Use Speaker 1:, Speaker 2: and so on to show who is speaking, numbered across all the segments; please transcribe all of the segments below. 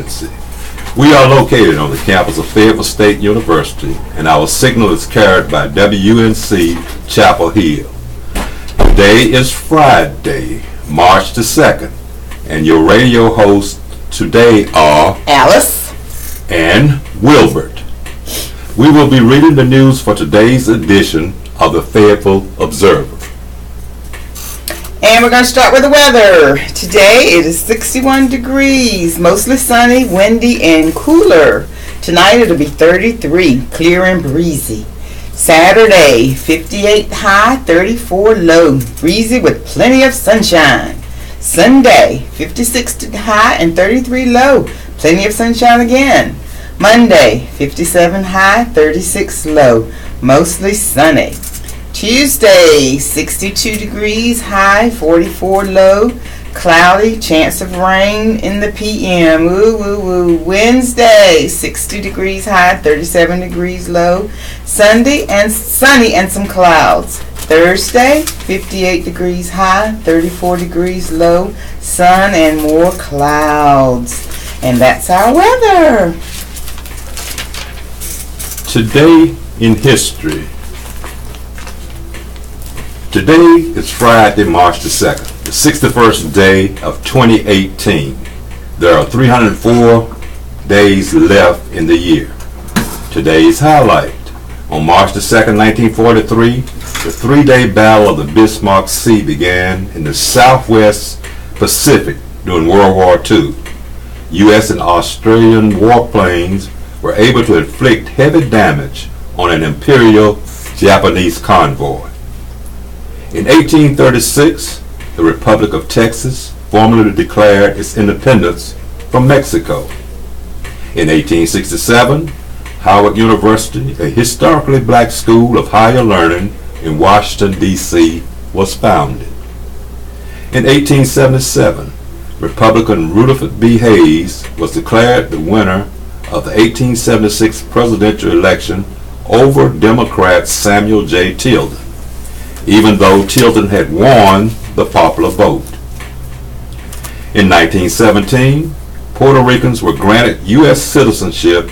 Speaker 1: emergency. We are located on the campus of Fayetteville State University, and our signal is carried by WNC Chapel Hill. Today is Friday, March the 2nd, and your radio hosts today are
Speaker 2: Alice
Speaker 1: and Wilbert. We will be reading the news for today's edition of the Fayetteville Observer.
Speaker 2: And we're going to start with the weather. Today it is 61 degrees, mostly sunny, windy, and cooler. Tonight it'll be 33, clear and breezy. Saturday, 58 high, 34 low, breezy with plenty of sunshine. Sunday, 56 high and 33 low, plenty of sunshine again. Monday, 57 high, 36 low, mostly sunny. Tuesday, 62 degrees high, 44 low, cloudy, chance of rain in the PM. Woo, woo, woo. Wednesday, 60 degrees high, 37 degrees low, sunny and some clouds. Thursday, 58 degrees high, 34 degrees low, sun and more clouds. And that's our weather.
Speaker 1: Today in history. Today is Friday, March the 2nd, the 61st day of 2018. There are 304 days left in the year. Today's highlight. On March the 2nd, 1943, the three-day Battle of the Bismarck Sea began in the Southwest Pacific during World War II. U.S. and Australian warplanes were able to inflict heavy damage on an Imperial Japanese convoy. In 1836, the Republic of Texas formally declared its independence from Mexico. In 1867, Howard University, a historically black school of higher learning in Washington, D.C., was founded. In 1877, Republican Rutherford B. Hayes was declared the winner of the 1876 presidential election over Democrat Samuel J. Tilden, even though Tilden had won the popular vote. In 1917, Puerto Ricans were granted U.S. citizenship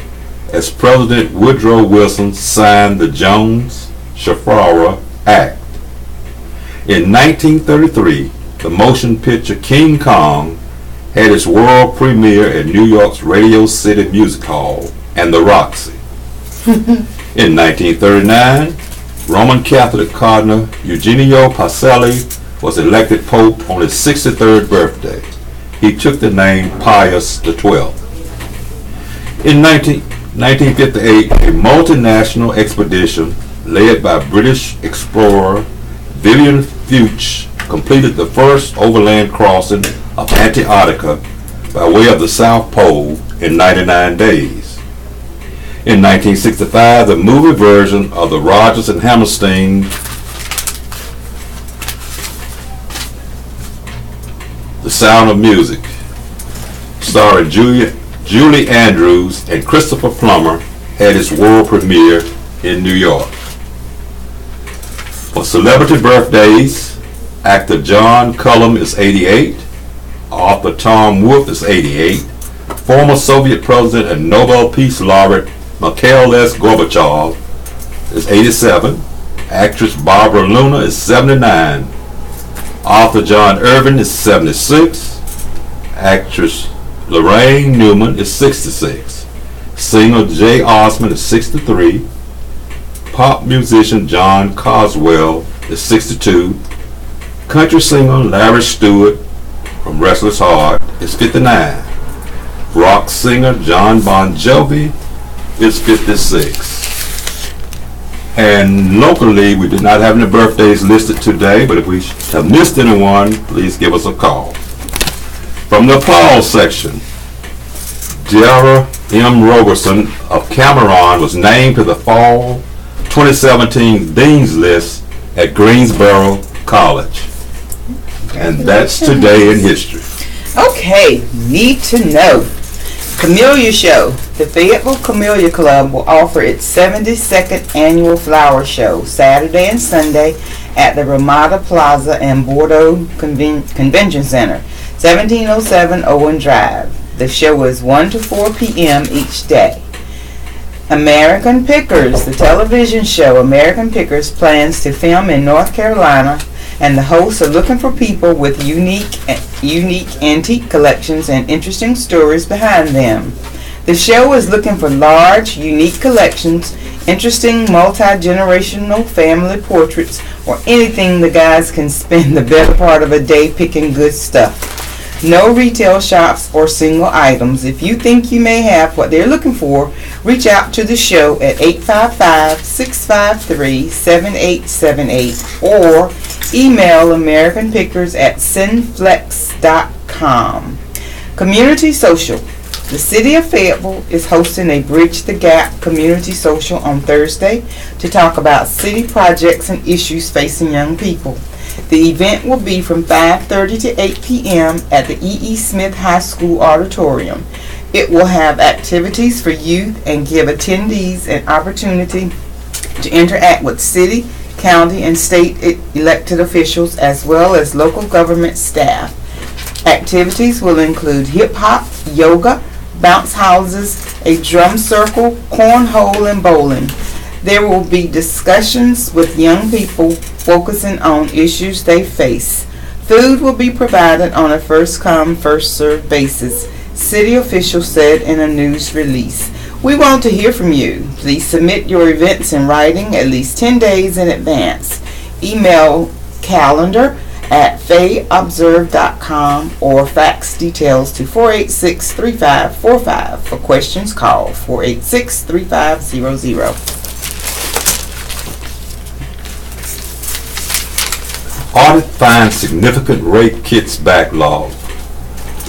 Speaker 1: as President Woodrow Wilson signed the Jones-Shafara Act. In 1933, the motion picture King Kong had its world premiere at New York's Radio City Music Hall and the Roxy. In 1939, Roman Catholic Cardinal Eugenio Pacelli was elected Pope on his 63rd birthday. He took the name Pius XII. In 1958, a multinational expedition led by British explorer Vivian Fuchs completed the first overland crossing of Antarctica by way of the South Pole in 99 days. In 1965, the movie version of the Rodgers and Hammerstein The Sound of Music, starring Julie Andrews and Christopher Plummer, had its world premiere in New York. For celebrity birthdays, actor John Cullum is 88, author Tom Wolfe is 88, former Soviet President and Nobel Peace Laureate Mikhail S. Gorbachev is 87, actress Barbara Luna is 79, author John Irving is 76, actress Lorraine Newman is 66, singer Jay Osmond is 63, pop musician John Coswell is 62, country singer Larry Stewart from Restless Heart is 59, rock singer John Bon Jovi is 56. And locally, we did not have any birthdays listed today, but if we have missed anyone, please give us a call. From the applause section, Dara M. Roberson of Cameron was named to the Fall 2017 Dean's List at Greensboro College. And that's today in history.
Speaker 2: Okay, need to know. Camellia Show. The Fayetteville Camellia Club will offer its 72nd annual flower show Saturday and Sunday at the Ramada Plaza and Bordeaux Convention Center, 1707 Owen Drive. The show is 1 to 4 p.m. each day. American Pickers, the television show American Pickers plans to film in North Carolina, and the hosts are looking for people with unique antique collections and interesting stories behind them. The show is looking for large, unique collections, interesting multi-generational family portraits, or anything the guys can spend the better part of a day picking good stuff. No retail shops or single items. If you think you may have what they're looking for, reach out to the show at 855-653-7878 or email AmericanPickers@Cinflex.com. Community Social. The City of Fayetteville is hosting a Bridge the Gap Community Social on Thursday to talk about city projects and issues facing young people. The event will be from 5:30 to 8 p.m. at the E.E. Smith High School Auditorium. It will have activities for youth and give attendees an opportunity to interact with city, county, and state elected officials as well as local government staff. Activities will include hip-hop, yoga, bounce houses, a drum circle, cornhole, and bowling. There will be discussions with young people focusing on issues they face. Food will be provided on a first-come, first-served basis, city officials said in a news release. We want to hear from you. Please submit your events in writing at least 10 days in advance. Email calendar@fayetteobserve.com or fax details to 486-3545. For questions, call 486-3500.
Speaker 1: Audit finds significant rape kits backlog.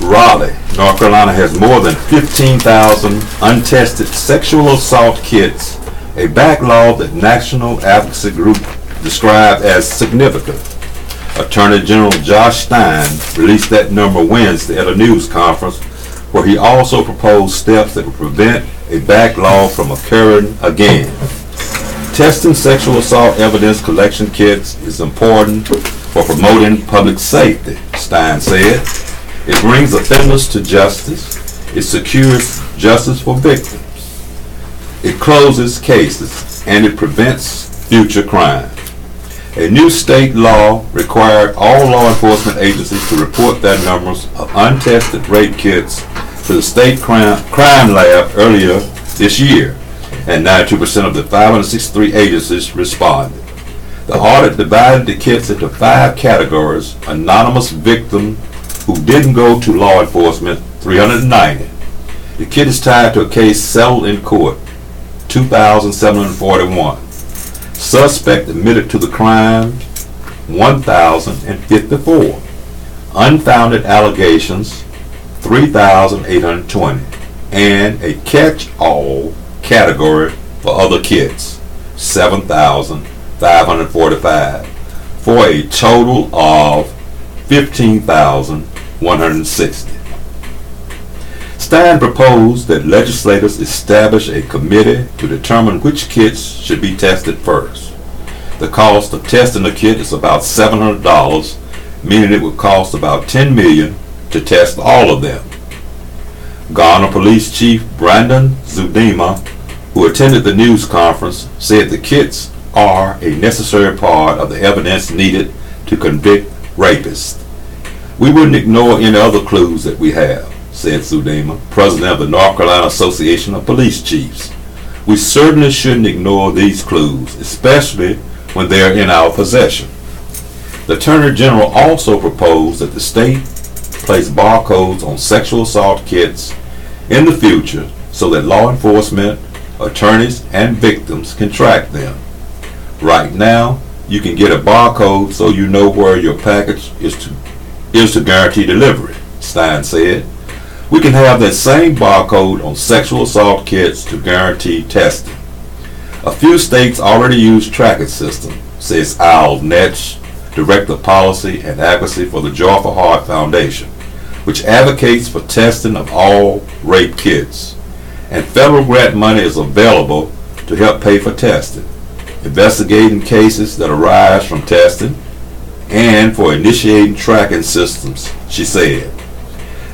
Speaker 1: Raleigh, North Carolina has more than 15,000 untested sexual assault kits, a backlog that National Advocacy Group described as significant. Attorney General Josh Stein released that number Wednesday at a news conference where he also proposed steps that would prevent a backlog from occurring again. Testing sexual assault evidence collection kits is important for promoting public safety, Stein said. It brings offenders to justice. It secures justice for victims. It closes cases, and it prevents future crime. A new state law required all law enforcement agencies to report their numbers of untested rape kits to the state crime lab earlier this year, and 92% of the 563 agencies responded. The audit divided the kits into 5 categories: anonymous victim who didn't go to law enforcement, 390. The kit is tied to a case settled in court, 2,741. Suspect admitted to the crime, 1,054. Unfounded allegations, 3,820. And a catch-all category for other kits, 7,545, for a total of 15,160. Stein proposed that legislators establish a committee to determine which kits should be tested first. The cost of testing a kit is about $700, meaning it would cost about $10 million to test all of them. Garner Police Chief Brandon Zudema, who attended the news conference, said the kits are a necessary part of the evidence needed to convict rapists. We wouldn't ignore any other clues that we have, said Zudema, president of the North Carolina Association of Police Chiefs. We certainly shouldn't ignore these clues, especially when they are in our possession. The Attorney General also proposed that the state place barcodes on sexual assault kits in the future so that law enforcement, attorneys, and victims can track them. Right now, you can get a barcode so you know where your package is to guarantee delivery, Stein said. We can have that same barcode on sexual assault kits to guarantee testing. A few states already use tracking system, says Al Netsch, Director of Policy and Advocacy for the Joyful Heart Foundation, which advocates for testing of all rape kits. And federal grant money is available to help pay for testing, investigating cases that arise from testing, and for initiating tracking systems, she said.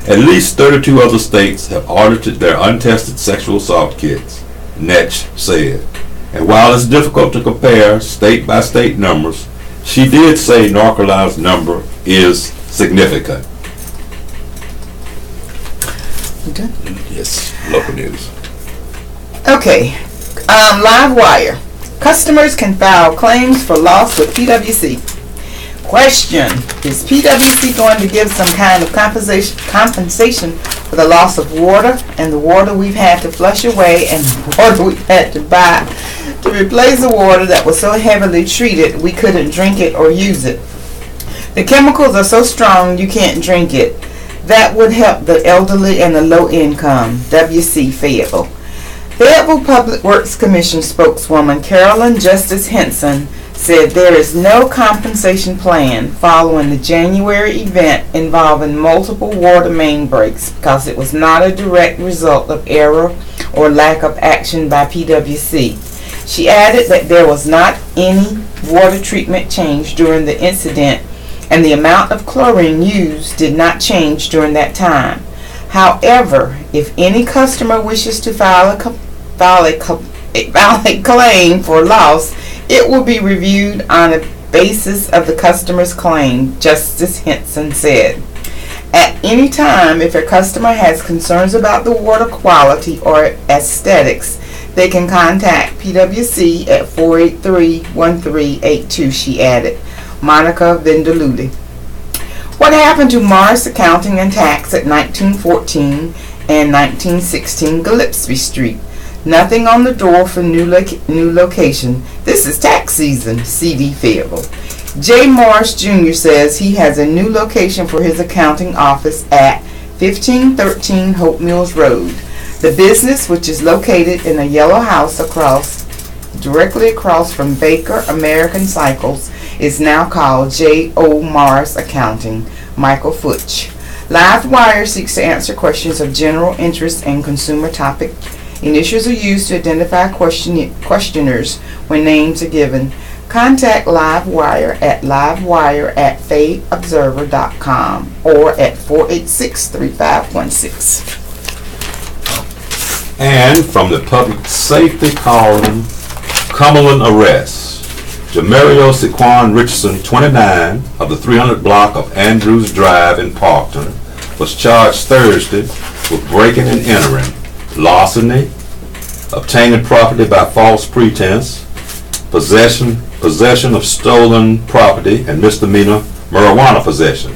Speaker 1: At least 32 other states have audited their untested sexual assault kits, Netsch said. And while it's difficult to compare state-by-state numbers, she did say North Carolina's number is significant.
Speaker 2: Okay.
Speaker 1: Yes, local news.
Speaker 2: Okay, live wire. Customers can file claims for loss with PwC. Question: is PwC going to give some kind of compensation for the loss of water and the water we've had to flush away and the water we've had to buy to replace the water that was so heavily treated we couldn't drink it or use it? The chemicals are so strong you can't drink it. That would help the elderly and the low income. WC Fayetteville. Fayetteville Public Works Commission spokeswoman Carolyn Justice Henson said there is no compensation plan following the January event involving multiple water main breaks because it was not a direct result of error or lack of action by PwC. She added that there was not any water treatment change during the incident and the amount of chlorine used did not change during that time. However, if any customer wishes to file a claim for loss, it will be reviewed on a basis of the customer's claim, Justice Henson said. At any time, if a customer has concerns about the water quality or aesthetics, they can contact PwC at 483-1382, she added. Monica Vendaludi. What happened to Mars Accounting and Tax at 1914 and 1916 Gillespie Street? Nothing on the door for new location. This is tax season, CD Fayetteville. Jay Morris Jr. says he has a new location for his accounting office at 1513 Hope Mills Road. The business, which is located in a yellow house directly across from Baker American Cycles, is now called J.O. Morris Accounting. Michael Futch. Live Wire seeks to answer questions of general interest and consumer topic. Initials are used to identify questioners when names are given. Contact Livewire at livewire@fayetteobserver.com or at 486-3516.
Speaker 1: And from the public safety column, Cumberland arrests. Jamario Sequan Richardson, 29, of the 300 block of Andrews Drive in Parkton, was charged Thursday with breaking and entering, larceny, obtaining property by false pretense, possession of stolen property, and misdemeanor marijuana possession.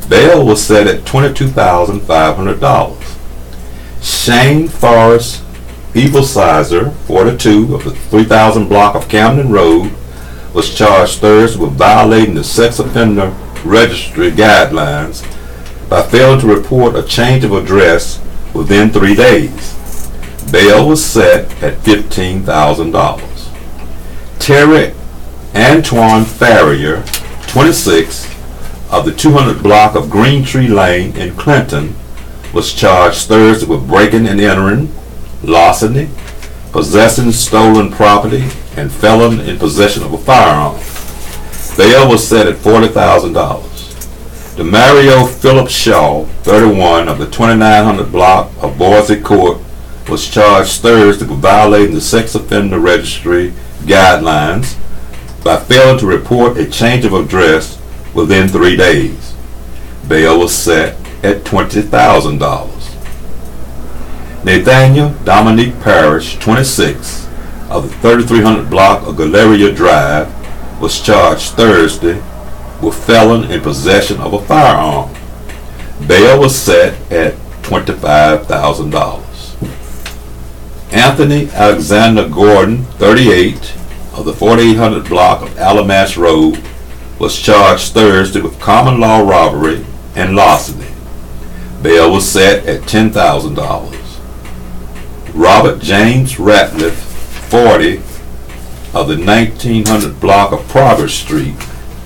Speaker 1: Bail was set at $22,500. Shane Forrest Evilsizer, 42, of the 3000 block of Camden Road, was charged Thursday with violating the sex offender registry guidelines by failing to report a change of address within 3 days. Bail was set at $15,000. Terry Antoine Farrier, 26, of the 200 block of Green Tree Lane in Clinton, was charged Thursday with breaking and entering, larceny, possessing stolen property, and felon in possession of a firearm. Bail was set at $40,000. Demario Philip Shaw, 31, of the 2900 block of Boise Court, was charged Thursday with violating the sex offender registry guidelines by failing to report a change of address within 3 days. Bail was set at $20,000. Nathaniel Dominique Parrish, 26, of the 3300 block of Galleria Drive, was charged Thursday with felon in possession of a firearm. Bail was set at $25,000. Anthony Alexander Gordon, 38, of the 4800 block of Alamash Road, was charged Thursday with common law robbery and larceny. Bail was set at $10,000. Robert James Ratliff, 40, of the 1900 block of Progress Street,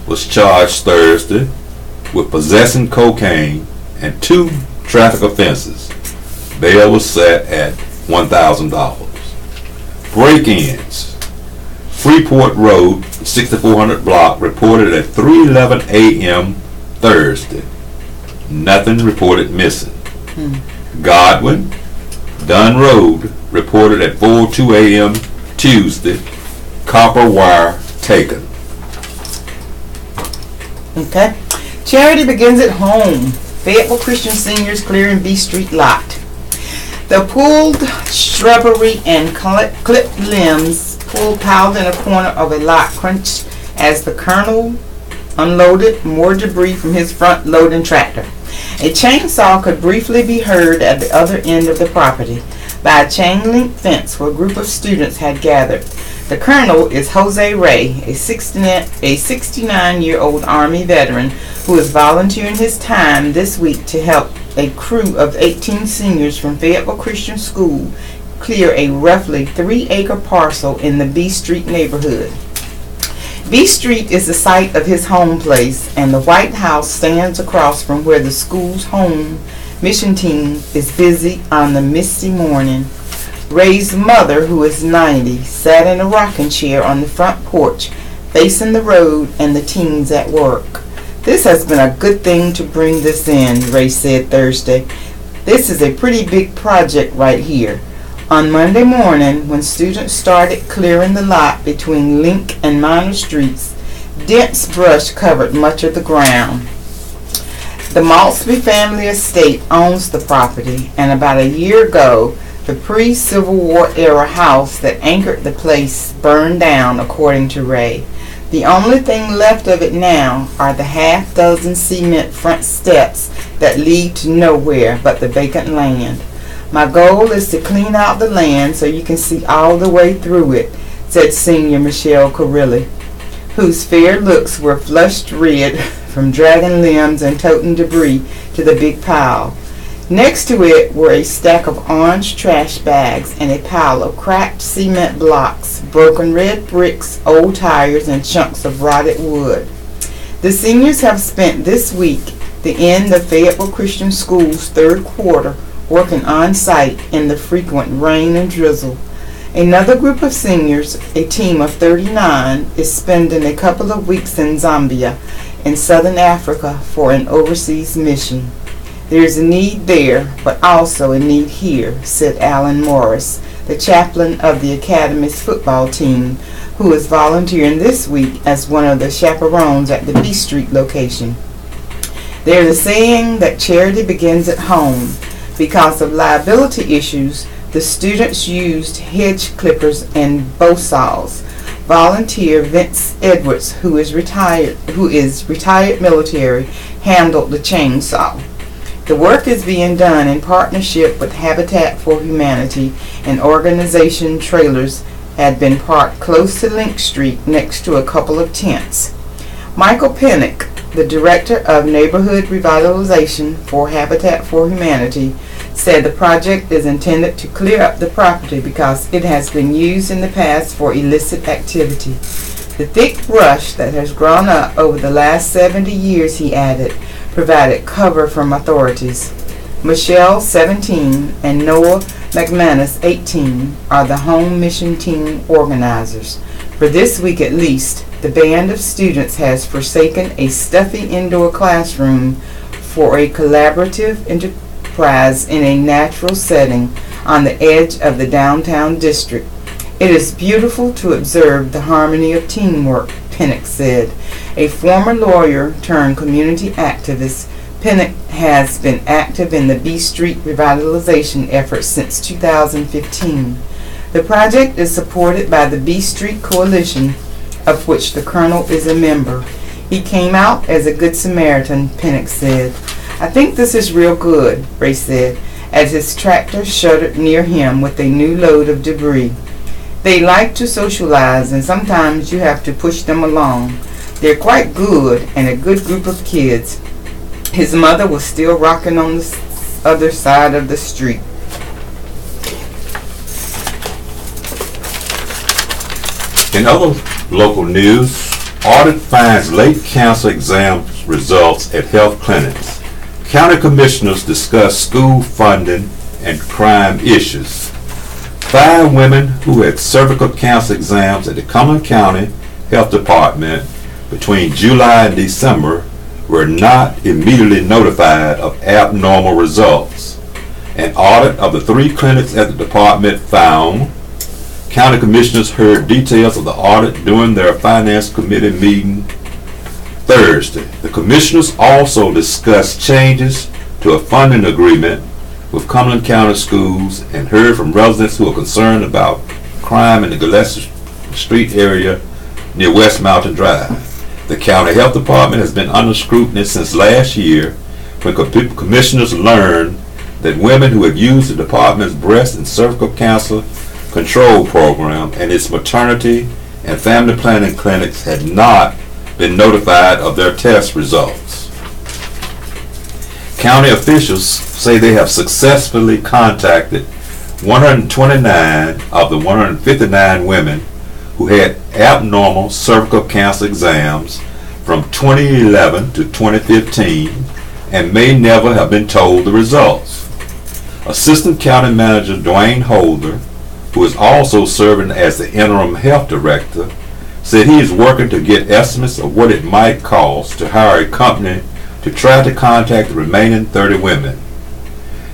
Speaker 1: was charged Thursday with possessing cocaine and 2 traffic offenses. Bail was set at $1,000. Break-ins. Freeport Road, 6400 block, reported at 3:11 a.m. Thursday. Nothing reported missing. Godwin, Dunn Road, reported at 4:02 a.m. Tuesday, copper wire taken.
Speaker 2: Okay. Charity begins at home. Fayetteville Christian seniors clearing B Street lot. The pulled shrubbery and clipped limbs piled in a corner of a lot crunched as the colonel unloaded more debris from his front loading tractor. A chainsaw could briefly be heard at the other end of the property by a chain-link fence where a group of students had gathered. The colonel is Jose Ray, a 69-year-old Army veteran who is volunteering his time this week to help a crew of 18 seniors from Fayetteville Christian School clear a roughly 3-acre parcel in the B Street neighborhood. B Street is the site of his home place, and the White House stands across from where the school's home mission team is busy on the misty morning. Ray's mother, who is 90, sat in a rocking chair on the front porch, facing the road and the teens at work. "This has been a good thing to bring this in," Ray said Thursday. "This is a pretty big project right here." On Monday morning, when students started clearing the lot between Link and Minor Streets, dense brush covered much of the ground. The Maltsby family estate owns the property, and about a year ago, the pre-Civil War era house that anchored the place burned down, according to Ray. The only thing left of it now are the half-dozen cement front steps that lead to nowhere but the vacant land. "My goal is to clean out the land so you can see all the way through it," said senior Michelle Carilli, whose fair looks were flushed red from dragging limbs and toting debris to the big pile. Next to it were a stack of orange trash bags and a pile of cracked cement blocks, broken red bricks, old tires, and chunks of rotted wood. The seniors have spent this week, the end of Fayetteville Christian School's third quarter, working on site in the frequent rain and drizzle. Another group of seniors, a team of 39, is spending a couple of weeks in Zambia, in southern Africa, for an overseas mission. "There is a need there, but also a need here," said Alan Morris, the chaplain of the Academy's football team, who is volunteering this week as one of the chaperones at the B Street location. "There is a saying that charity begins at home. Because of liability issues, the students used hedge clippers and bow saws. Volunteer Vince Edwards, who is retired military, handled the chainsaw. The work is being done in partnership with Habitat for Humanity, and organization trailers had been parked close to Link Street next to a couple of tents. Michael Pinnock, the Director of Neighborhood Revitalization for Habitat for Humanity, said the project is intended to clear up the property because it has been used in the past for illicit activity. The thick brush that has grown up over the last 70 years, he added, provided cover from authorities. Michelle, 17, and Noah McManus, 18, are the home mission team organizers. For this week at least, the band of students has forsaken a stuffy indoor classroom for a collaborative enterprise in a natural setting on the edge of the downtown district. "It is beautiful to observe the harmony of teamwork," Pinnock said. A former lawyer turned community activist, Pinnock has been active in the B Street revitalization effort since 2015. The project is supported by the B Street Coalition, of which the Colonel is a member. "He came out as a good Samaritan," Pinnock said. "I think this is real good," Ray said, as his tractor shuddered near him with a new load of debris. "They like to socialize, and sometimes you have to push them along. They're quite good and a good group of kids." His mother was still rocking on the other side of the street.
Speaker 1: In other local news, audit finds late cancer exam results at health clinics. County commissioners discuss school funding and crime issues. 5 women who had cervical cancer exams at the Cumberland County Health Department between July and December were not immediately notified of abnormal results. An audit of the 3 clinics at the department found. County commissioners heard details of the audit during their finance committee meeting Thursday. The commissioners also discussed changes to a funding agreement with Cumberland County Schools and heard from residents who are concerned about crime in the Gillespie Street area near West Mountain Drive. The county health department has been under scrutiny since last year when commissioners learned that women who had used the department's breast and cervical cancer control program and its maternity and family planning clinics had not been notified of their test results. County officials say they have successfully contacted 129 of the 159 women who had abnormal cervical cancer exams from 2011 to 2015 and may never have been told the results. Assistant County Manager Dwayne Holder, who is also serving as the interim health director, said he is working to get estimates of what it might cost to hire a company to try to contact the remaining 30 women.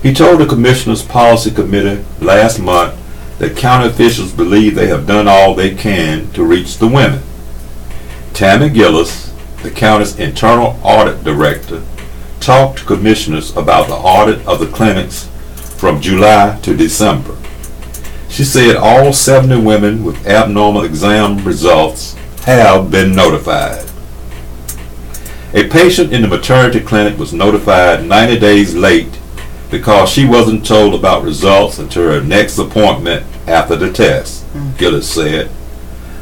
Speaker 1: He told the Commissioners' Policy Committee last month that county officials believe they have done all they can to reach the women. Tammy Gillis, the county's internal audit director, talked to commissioners about the audit of the clinics from July to December. She said all 70 women with abnormal exam results have been notified. A patient in the maternity clinic was notified 90 days late because she wasn't told about results until her next appointment after the test, Gillis said.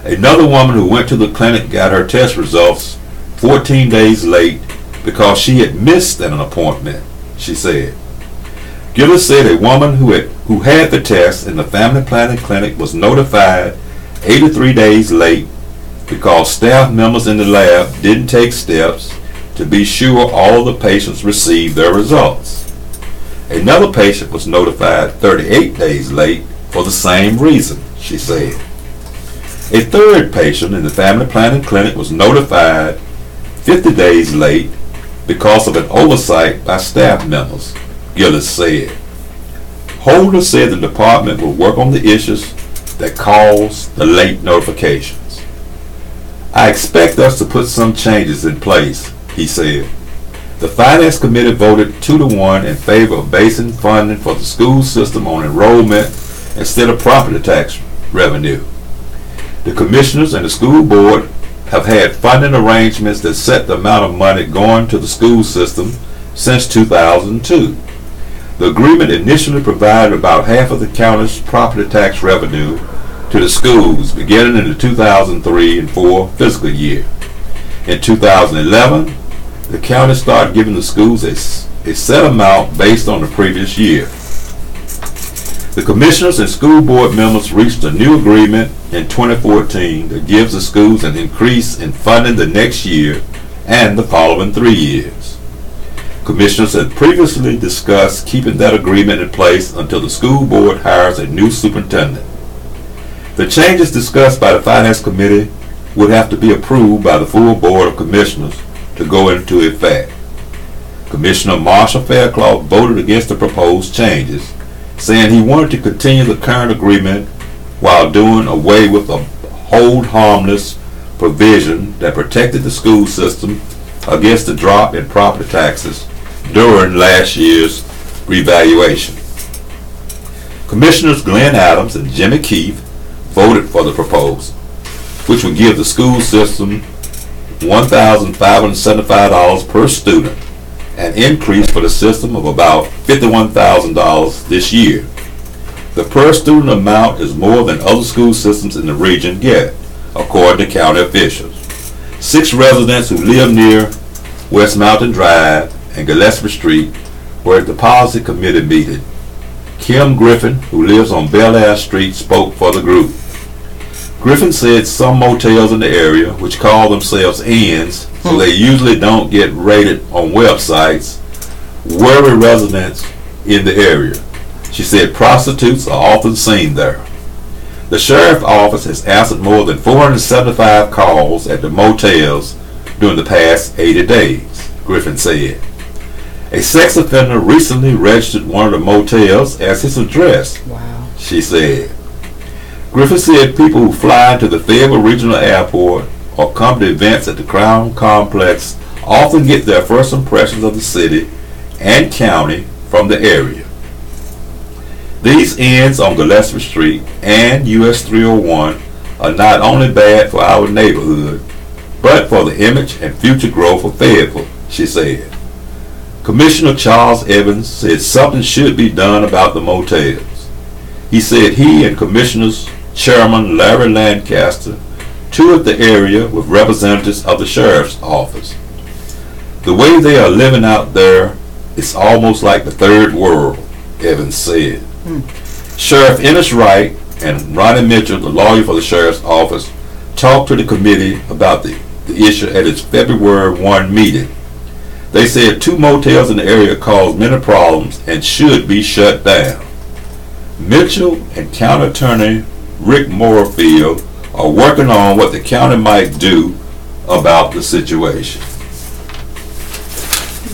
Speaker 1: Another woman who went to the clinic got her test results 14 days late because she had missed an appointment, she said. Gillis said a woman who had the test in the family planning clinic was notified 83 days late because staff members in the lab didn't take steps to be sure all the patients received their results. Another patient was notified 38 days late for the same reason, she said. A third patient in the family planning clinic was notified 50 days late because of an oversight by staff members, Gillis said. Holder said the department will work on the issues that caused the late notifications. I expect us to put some changes in place, he said. The Finance Committee voted 2-1 in favor of basing funding for the school system on enrollment instead of property tax revenue. The commissioners and the school board have had funding arrangements that set the amount of money going to the school system since 2002. The agreement initially provided about half of the county's property tax revenue to the schools beginning in the 2003 and 4 fiscal year. In 2011, the county started giving the schools a set amount based on the previous year. The commissioners and school board members reached a new agreement in 2014 that gives the schools an increase in funding the next year and the following 3 years. Commissioners had previously discussed keeping that agreement in place until the school board hires a new superintendent. The changes discussed by the Finance Committee would have to be approved by the full Board of Commissioners to go into effect. Commissioner Marshall Faircloth voted against the proposed changes, saying he wanted to continue the current agreement while doing away with a hold harmless provision that protected the school system against the drop in property taxes during last year's revaluation. Commissioners Glenn Adams and Jimmy Keefe voted for the proposal, which would give the school system $1,575 per student, an increase for the system of about $51,000 this year. The per student amount is more than other school systems in the region get, according to county officials. 6 residents who live near West Mountain Drive and Gillespie Street were at the policy committee meeting. Kim Griffin, who lives on Bel Air Street, spoke for the group. Griffin said some motels in the area, which call themselves inns, so they usually don't get rated on websites, worry residents in the area. She said prostitutes are often seen there. The sheriff's office has answered more than 475 calls at the motels during the past 80 days, Griffin said. A sex offender recently registered one of the motels as his address,
Speaker 2: Wow.
Speaker 1: she said. Griffith said people who fly into the Fayetteville Regional Airport or come to events at the Crown Complex often get their first impressions of the city and county from the area. These inns on Gillespie Street and US 301 are not only bad for our neighborhood, but for the image and future growth of Fayetteville, she said. Commissioner Charles Evans said something should be done about the motels. He said he and Commissioners Chairman Larry Lancaster toured the area with representatives of the Sheriff's Office. The way they are living out there is almost like the third world, Evans said. Sheriff Ennis Wright and Ronnie Mitchell, the lawyer for the Sheriff's Office, talked to the committee about the issue at its February 1 meeting. They said 2 motels in the area cause many problems and should be shut down. Mitchell and County Attorney Rick Moorfield are working on what the county might do about the situation.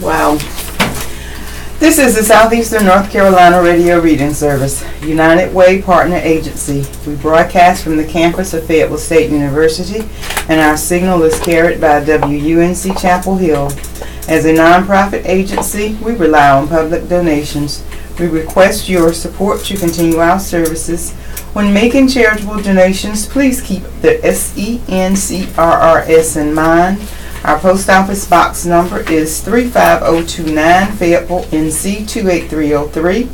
Speaker 2: Wow. This is the Southeastern North Carolina Radio Reading Service, United Way Partner Agency. We broadcast from the campus of Fayetteville State University, and our signal is carried by WUNC Chapel Hill. As a nonprofit agency, we rely on public donations. We request your support to continue our services. When making charitable donations, please keep the SENCRRS in mind. Our post office box number is 35029 Fayetteville, NC 28303.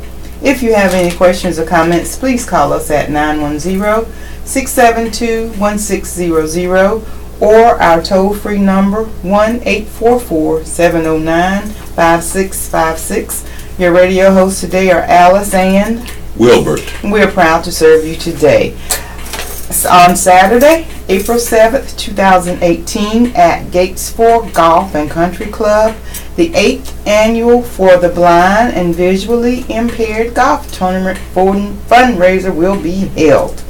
Speaker 2: If you have any questions or comments, please call us at 910-672-1600 or our toll-free number 1-844-709-5656. Your radio hosts today are Alice and
Speaker 1: Wilbert.
Speaker 2: We're proud to serve you today. On Saturday, April 7th, 2018, at Gates 4 Golf and Country Club, the 8th annual For the Blind and Visually Impaired Golf Tournament fundraiser will be held.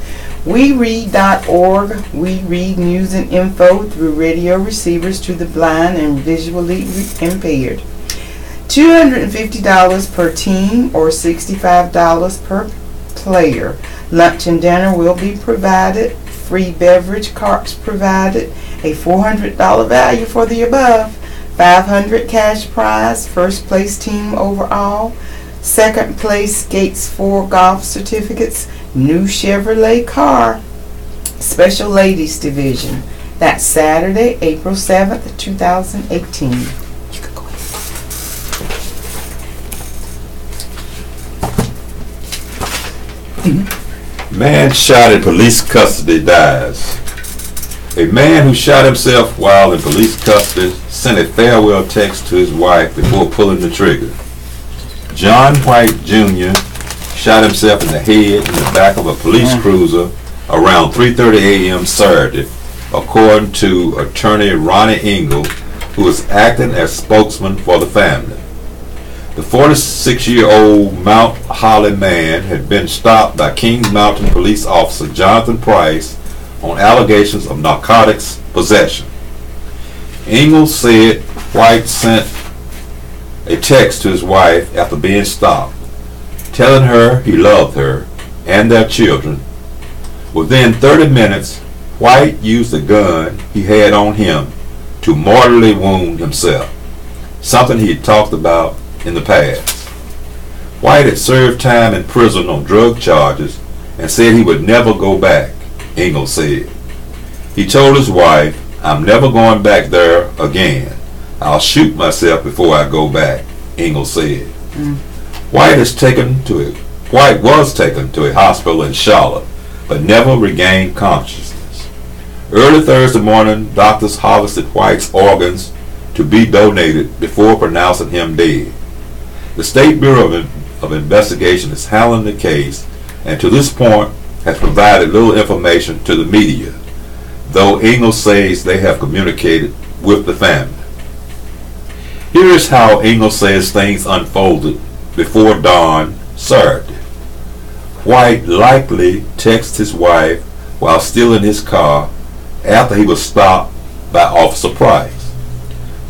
Speaker 2: WeRead.org. We read news and info through radio receivers to the blind and visually impaired. $250 per team or $65 per player. Lunch and dinner will be provided. Free beverage carts provided. A $400 value for the above. $500 cash prize. First place team overall. Second place Gates 4 golf certificates. New Chevrolet car. Special ladies division. That's Saturday, April 7th, 2018. You can go ahead.
Speaker 1: Man shot in police custody dies. A man who shot himself while in police custody sent a farewell text to his wife before pulling the trigger. John White Jr. shot himself in the head in the back of a police cruiser around 3:30 a.m. Saturday, according to attorney Ronnie Engel, who is acting as spokesman for the family. The 46-year-old Mount Holly man had been stopped by Kings Mountain police officer Jonathan Price on allegations of narcotics possession. Engel said White sent a text to his wife after being stopped, telling her he loved her and their children. Within 30 minutes, White used the gun he had on him to mortally wound himself, something he had talked about in the past. White had served time in prison on drug charges and said he would never go back, Engel said. He told his wife, "I'm never going back there again. I'll shoot myself before I go back," Engel said. White was taken to a hospital in Charlotte, but never regained consciousness. Early Thursday morning, doctors harvested White's organs to be donated before pronouncing him dead. The State Bureau of Investigation is handling the case, and to this point has provided little information to the media, though Engel says they have communicated with the family. Here is how Engel says things unfolded before dawn Saturday. White likely texted his wife while still in his car after he was stopped by Officer Price.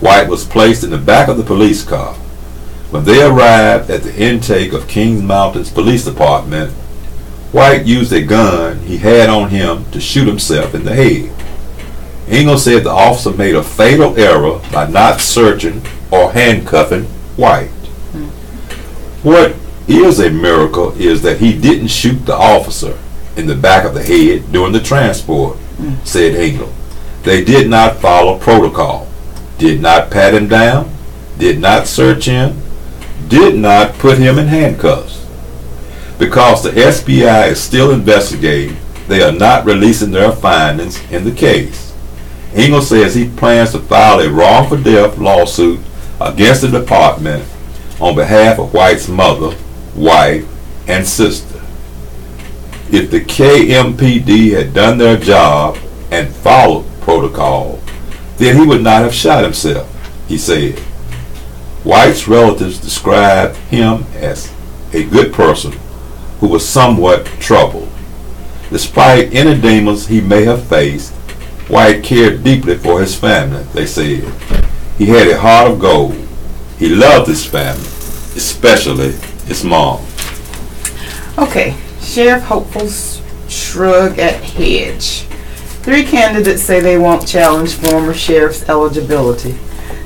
Speaker 1: White was placed in the back of the police car. When they arrived at the intake of Kings Mountain's police department, White used a gun he had on him to shoot himself in the head. Engel said the officer made a fatal error by not searching or handcuffing White. What is a miracle is that he didn't shoot the officer in the back of the head during the transport, said Engel. They did not follow protocol, did not pat him down, did not search him, did not put him in handcuffs. Because the SBI is still investigating, they are not releasing their findings in the case. Engel says he plans to file a wrongful death lawsuit against the department on behalf of White's mother, wife, and sister. If the KMPD had done their job and followed protocol, then he would not have shot himself, he said. White's relatives described him as a good person who was somewhat troubled. Despite any demons he may have faced, White cared deeply for his family, they said. He had a heart of gold. He loved his family, especially his mom.
Speaker 2: Okay, Sheriff Hopefuls shrug at Hedge. 3 candidates say they won't challenge former sheriff's eligibility.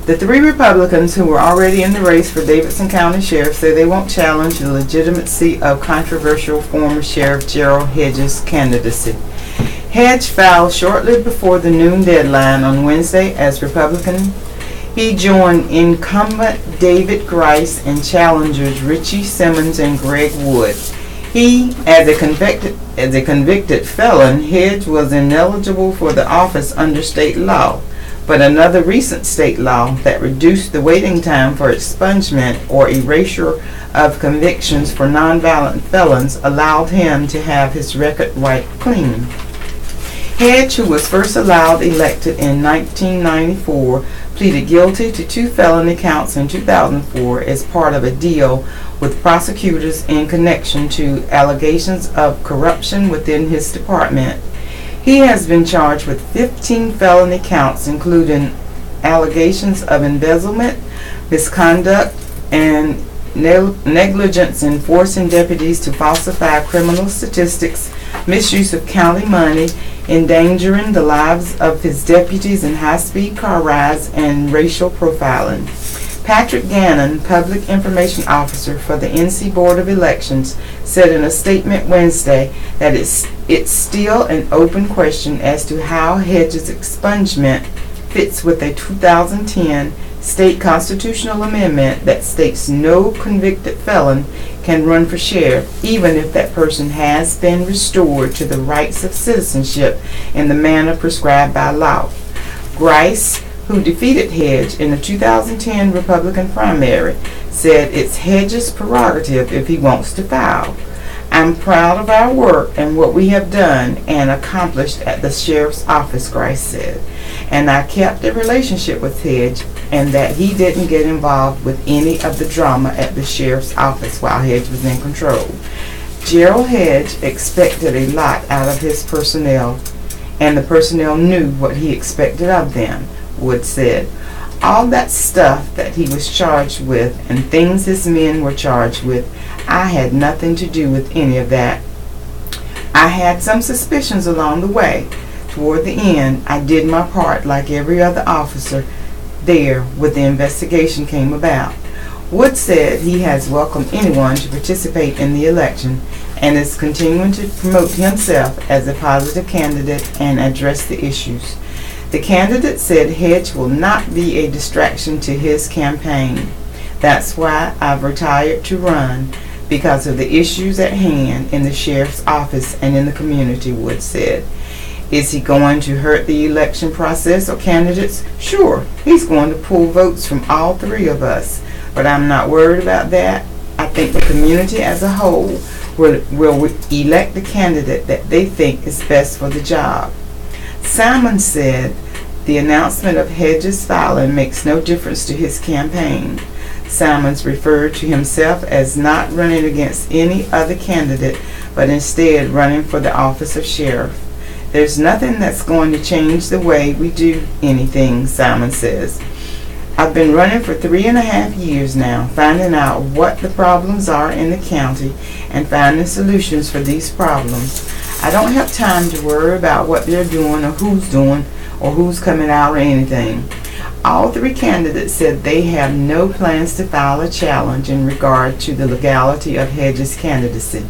Speaker 2: The 3 Republicans who were already in the race for Davidson County Sheriff say they won't challenge the legitimacy of controversial former Sheriff Gerald Hedges' candidacy. Hedge filed shortly before the noon deadline on Wednesday as Republican. He joined incumbent David Grice and challengers Richie Simmons and Greg Wood. He, as a convicted felon, Hedge was ineligible for the office under state law, but another recent state law that reduced the waiting time for expungement or erasure of convictions for nonviolent felons allowed him to have his record wiped clean. Hedge, who was first allowed elected in 1994, pleaded guilty to 2 felony counts in 2004 as part of a deal with prosecutors in connection to allegations of corruption within his department. He has been charged with 15 felony counts, including allegations of embezzlement, misconduct, and negligence in forcing deputies to falsify criminal statistics, misuse of county money, endangering the lives of his deputies in high-speed car rides, and racial profiling. Patrick Gannon, Public Information Officer for the NC Board of Elections, said in a statement Wednesday that it's still an open question as to how Hedges' expungement fits with a 2010 state constitutional amendment that states no convicted felon can run for sheriff, even if that person has been restored to the rights of citizenship in the manner prescribed by law. Grice, who defeated Hedge in the 2010 Republican primary, said it's Hedges' prerogative if he wants to file. I'm proud of our work and what we have done and accomplished at the sheriff's office, Grice said. And I kept a relationship with Hedge and that he didn't get involved with any of the drama at the sheriff's office while Hedge was in control. Gerald Hedge expected a lot out of his personnel, and the personnel knew what he expected of them, Wood said. All that stuff that he was charged with and things his men were charged with, I had nothing to do with any of that. I had some suspicions along the way. Toward the end, I did my part like every other officer there when the investigation came about. Wood said he has welcomed anyone to participate in the election and is continuing to promote himself as a positive candidate and address the issues. The candidate said Hedge will not be a distraction to his campaign. That's why I've retired to run, because of the issues at hand in the sheriff's office and in the community, Wood said. Is he going to hurt the election process or candidates? Sure, he's going to pull votes from all 3 of us, but I'm not worried about that. I think the community as a whole will elect the candidate that they think is best for the job. Simon said the announcement of Hedges' filing makes no difference to his campaign. Simons referred to himself as not running against any other candidate, but instead running for the office of sheriff. There's nothing that's going to change the way we do anything, Simon says. I've been running for 3.5 years now, finding out what the problems are in the county and finding solutions for these problems. I don't have time to worry about what they're doing or who's coming out or anything. All 3 candidates said they have no plans to file a challenge in regard to the legality of Hedges' candidacy.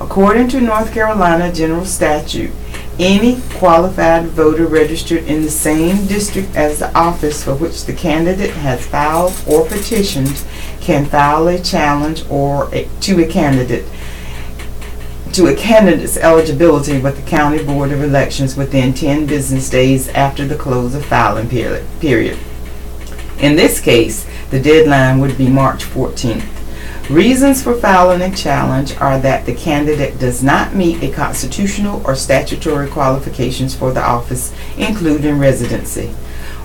Speaker 2: According to North Carolina General Statute, any qualified voter registered in the same district as the office for which the candidate has filed or petitioned can file a challenge to a candidate's eligibility with the County Board of Elections within 10 business days after the close of filing period. In this case, the deadline would be March 14th. Reasons for filing a challenge are that the candidate does not meet a constitutional or statutory qualifications for the office, including residency.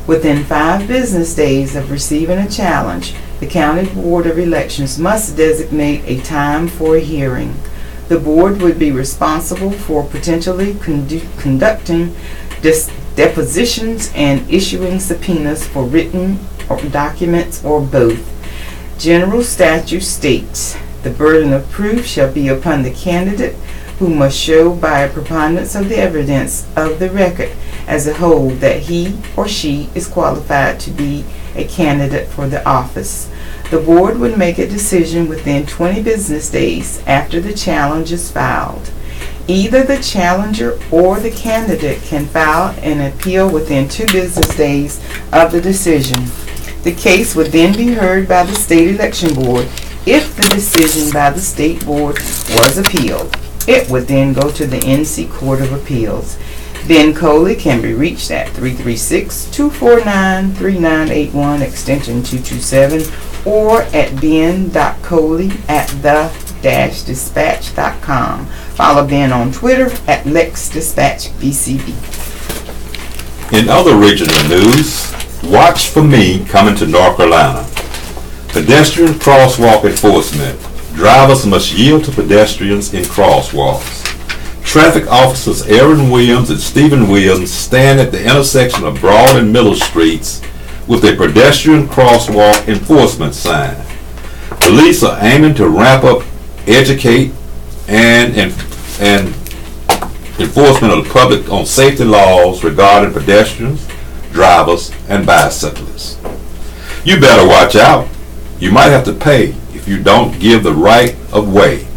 Speaker 2: Within 5 business days of receiving a challenge, the County Board of Elections must designate a time for a hearing. The board would be responsible for potentially conducting depositions and issuing subpoenas for written documents or both. General statute states the burden of proof shall be upon the candidate, who must show by a preponderance of the evidence of the record as a whole that he or she is qualified to be a candidate for the office. The board would make a decision within 20 business days after the challenge is filed. Either the challenger or the candidate can file an appeal within 2 business days of the decision. The case would then be heard by the state election board. If the decision by the state board was appealed, it would then go to the NC Court of Appeals. Ben Coley can be reached at 336-249-3981 extension 227 or at ben.coley@the-dispatch.com. Follow Ben on Twitter at LexDispatchBCB.
Speaker 1: In other regional news, watch for me coming to North Carolina. Pedestrian crosswalk enforcement. Drivers must yield to pedestrians in crosswalks. Traffic officers Aaron Williams and Stephen Williams stand at the intersection of Broad and Middle Streets with a pedestrian crosswalk enforcement sign. Police are aiming to ramp up, educate, and enforcement of the public on safety laws regarding pedestrians, drivers, and bicyclists. You better watch out. You might have to pay if you don't give the right of way.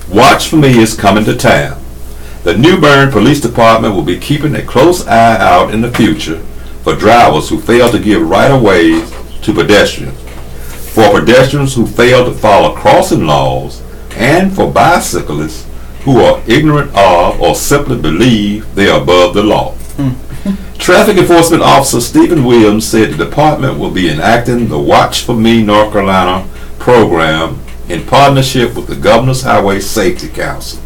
Speaker 1: Watch for me is coming to town. The New Bern Police Department will be keeping a close eye out in the future for drivers who fail to give right of way to pedestrians, for pedestrians who fail to follow crossing laws, and for bicyclists who are ignorant of or simply believe they are above the law. Traffic Enforcement Officer Stephen Williams said the department will be enacting the Watch for Me North Carolina program in partnership with the Governor's Highway Safety Council.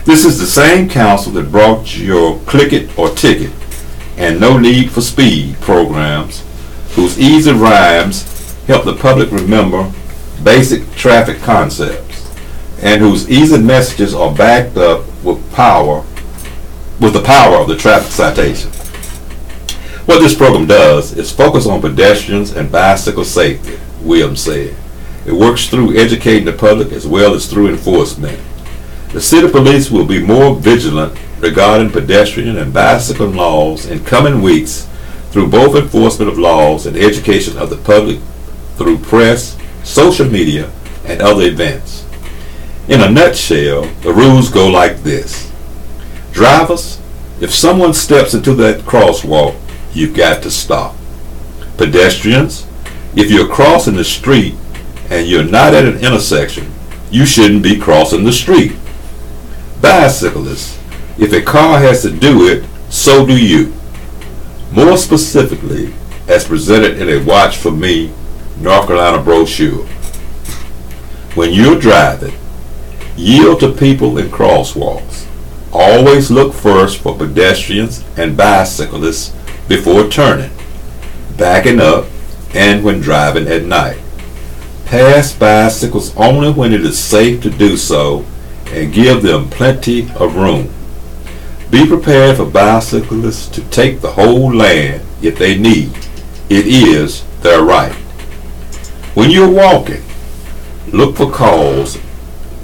Speaker 1: This is the same council that brought your Click It or Ticket and No Need for Speed programs, whose easy rhymes help the public remember basic traffic concepts, and whose easy messages are backed up with the power of the traffic citation. What this program does is focus on pedestrians and bicycle safety, Williams said. It works through educating the public as well as through enforcement. The city police will be more vigilant regarding pedestrian and bicycle laws in coming weeks through both enforcement of laws and education of the public through press, social media, and other events. In a nutshell, the rules go like this. Drivers, if someone steps into that crosswalk, you've got to stop. Pedestrians, if you're crossing the street and you're not at an intersection, you shouldn't be crossing the street. Bicyclists, if a car has to do it, so do you. More specifically, as presented in a Watch for Me North Carolina brochure. When you're driving, yield to people in crosswalks. Always look first for pedestrians and bicyclists before turning, backing up, and when driving at night. Pass bicycles only when it is safe to do so and give them plenty of room. Be prepared for bicyclists to take the whole land if they need. It is their right. When you're walking, look for cars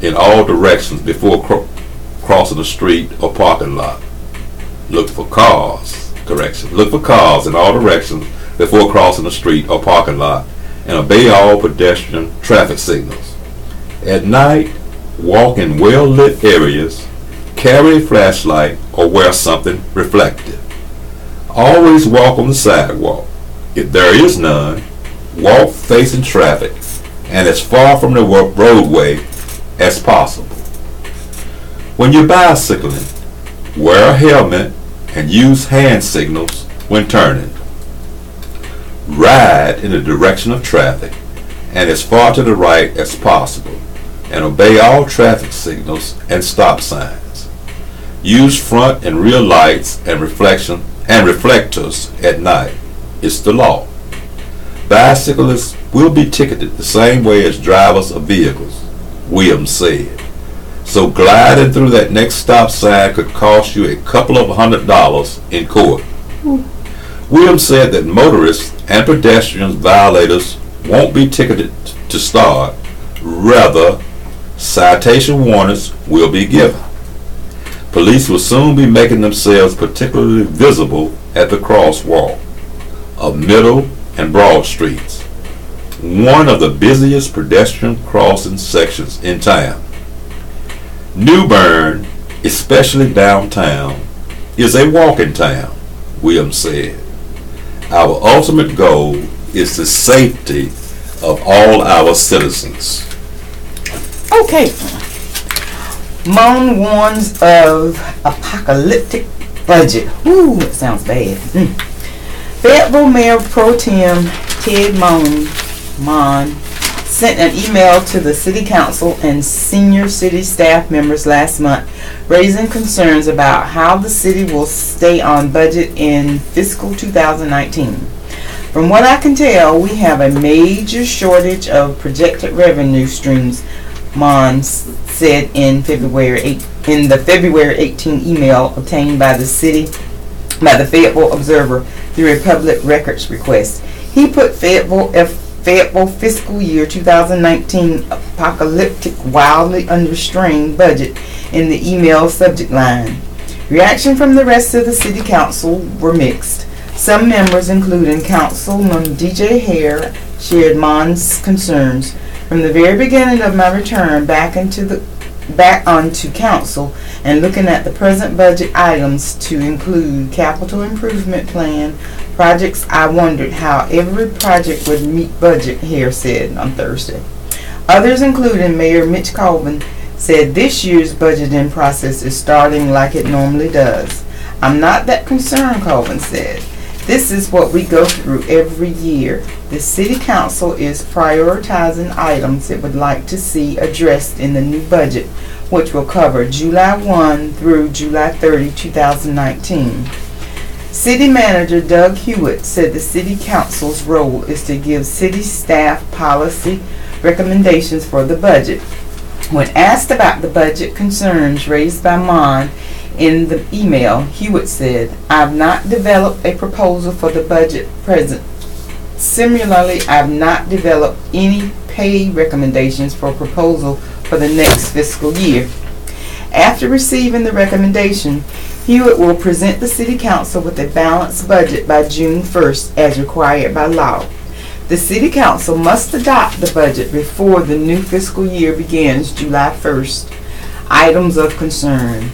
Speaker 1: in all directions before crossing the street or parking lot. Look for cars in all directions before crossing the street or parking lot, and obey all pedestrian traffic signals. At night, walk in well-lit areas, carry a flashlight, or wear something reflective. Always walk on the sidewalk. If there is none, walk facing traffic and as far from the roadway as possible. When you're bicycling, wear a helmet and use hand signals when turning. Ride in the direction of traffic and as far to the right as possible, and obey all traffic signals and stop signs. Use front and rear lights and reflectors at night. It's the law. Bicyclists will be ticketed the same way as drivers of vehicles, Williams said. So gliding through that next stop sign could cost you a couple of $100 in court. Williams said that motorists and pedestrians violators won't be ticketed to start. Rather, citation warnings will be given. Police will soon be making themselves particularly visible at the crosswalk of Middle and Broad Streets, one of the busiest pedestrian crossing sections in town. New Bern, especially downtown, is a walking town, Williams said. Our ultimate goal is the safety of all our citizens.
Speaker 2: Okay. Moan warns of apocalyptic budget. Ooh, that sounds bad. Fayetteville Mayor Pro Tem Ted Mon sent an email to the City Council and senior city staff members last month, raising concerns about how the city will stay on budget in fiscal 2019. From what I can tell, we have a major shortage of projected revenue streams, Mon said in the February 18 email obtained by the Fayetteville Observer through a public records request. He put Fayetteville fiscal year 2019 apocalyptic, wildly unrestrained budget in the email subject line. Reaction from the rest of the city council were mixed. Some members, including Councilman DJ Hare, shared Mon's concerns. From the very beginning of my return back onto council and looking at the present budget items to include capital improvement plan projects, I wondered how every project would meet budget, Hare said on Thursday. Others, including Mayor Mitch Colvin, said this year's budgeting process is starting like it normally does. I'm not that concerned, Colvin said. This is what we go through every year. The City Council is prioritizing items it would like to see addressed in the new budget, which will cover July 1 through July 30, 2019. City Manager Doug Hewitt said the City Council's role is to give city staff policy recommendations for the budget. When asked about the budget concerns raised by Mon in the email, Hewitt said, I've not developed a proposal for the budget present. Similarly, I've not developed any pay recommendations for proposal for the next fiscal year. After receiving the recommendation, Hewitt will present the City Council with a balanced budget by June 1st as required by law. The City Council must adopt the budget before the new fiscal year begins July 1st. Items of concern.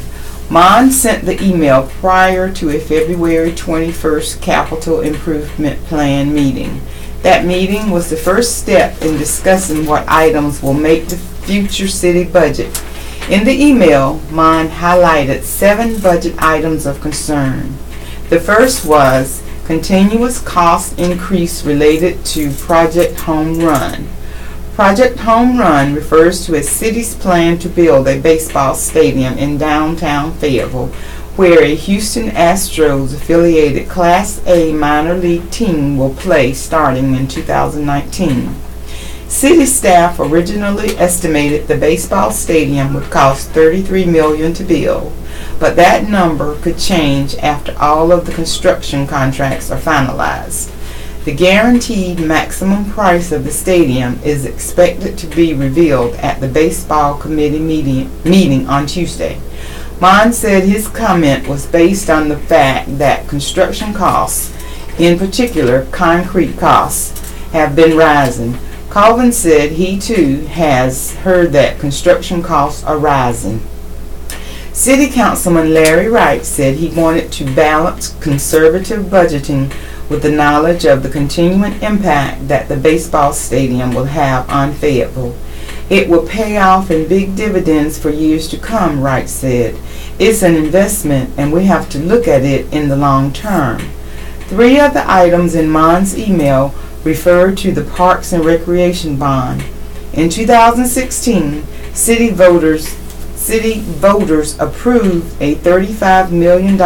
Speaker 2: Mon sent the email prior to a February 21st Capital Improvement Plan meeting. That meeting was the first step in discussing what items will make the future city budget. In the email, Mon highlighted 7 budget items of concern. The first was continuous cost increase related to Project Home Run. Project Home Run refers to a city's plan to build a baseball stadium in downtown Fayetteville, where a Houston Astros affiliated Class A minor league team will play starting in 2019. City staff originally estimated the baseball stadium would cost $33 million to build, but that number could change after all of the construction contracts are finalized. The guaranteed maximum price of the stadium is expected to be revealed at the baseball committee meeting on Tuesday. Mon said his comment was based on the fact that construction costs, in particular concrete costs, have been rising. Colvin said he too has heard that construction costs are rising. City Councilman Larry Wright said he wanted to balance conservative budgeting with the knowledge of the continuing impact that the baseball stadium will have on Fayetteville. It will pay off in big dividends for years to come, Wright said. It's an investment and we have to look at it in the long term. 3 of the items in Mon's email refer to the Parks and Recreation Bond. In 2016, city voters approved a $35 million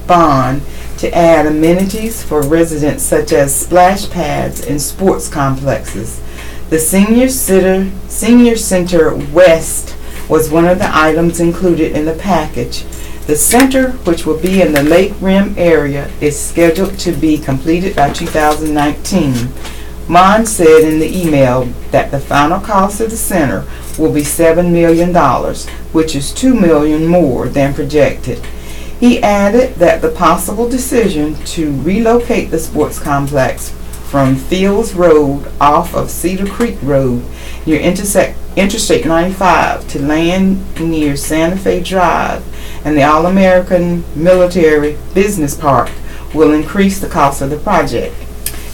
Speaker 2: bond to add amenities for residents such as splash pads and sports complexes. The Senior Center West was one of the items included in the package. The center, which will be in the Lake Rim area, is scheduled to be completed by 2019. Mon said in the email that the final cost of the center will be $7 million, which is $2 million more than projected. He added that the possible decision to relocate the sports complex from Fields Road off of Cedar Creek Road near Interstate 95 to land near Santa Fe Drive and the All-American Military Business Park will increase the cost of the project.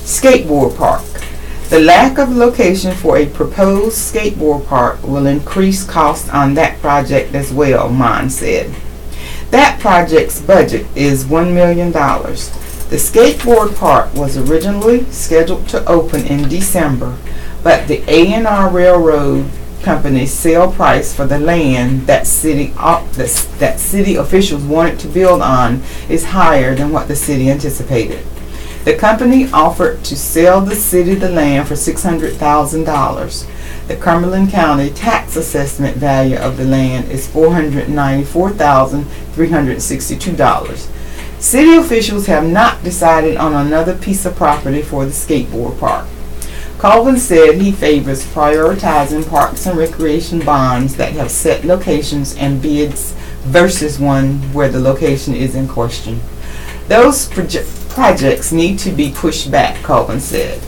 Speaker 2: Skateboard Park. The lack of location for a proposed skateboard park will increase costs on that project as well, Mon said. That project's budget is $1 million. The skateboard park was originally scheduled to open in December, but the A&R Railroad Company's sale price for the land that city officials wanted to build on is higher than what the city anticipated. The company offered to sell the city the land for $600,000. The Cumberland County tax assessment value of the land is $494,362. City officials have not decided on another piece of property for the skateboard park. Colvin said he favors prioritizing parks and recreation bonds that have set locations and bids versus one where the location is in question. Those projects need to be pushed back, Colvin said.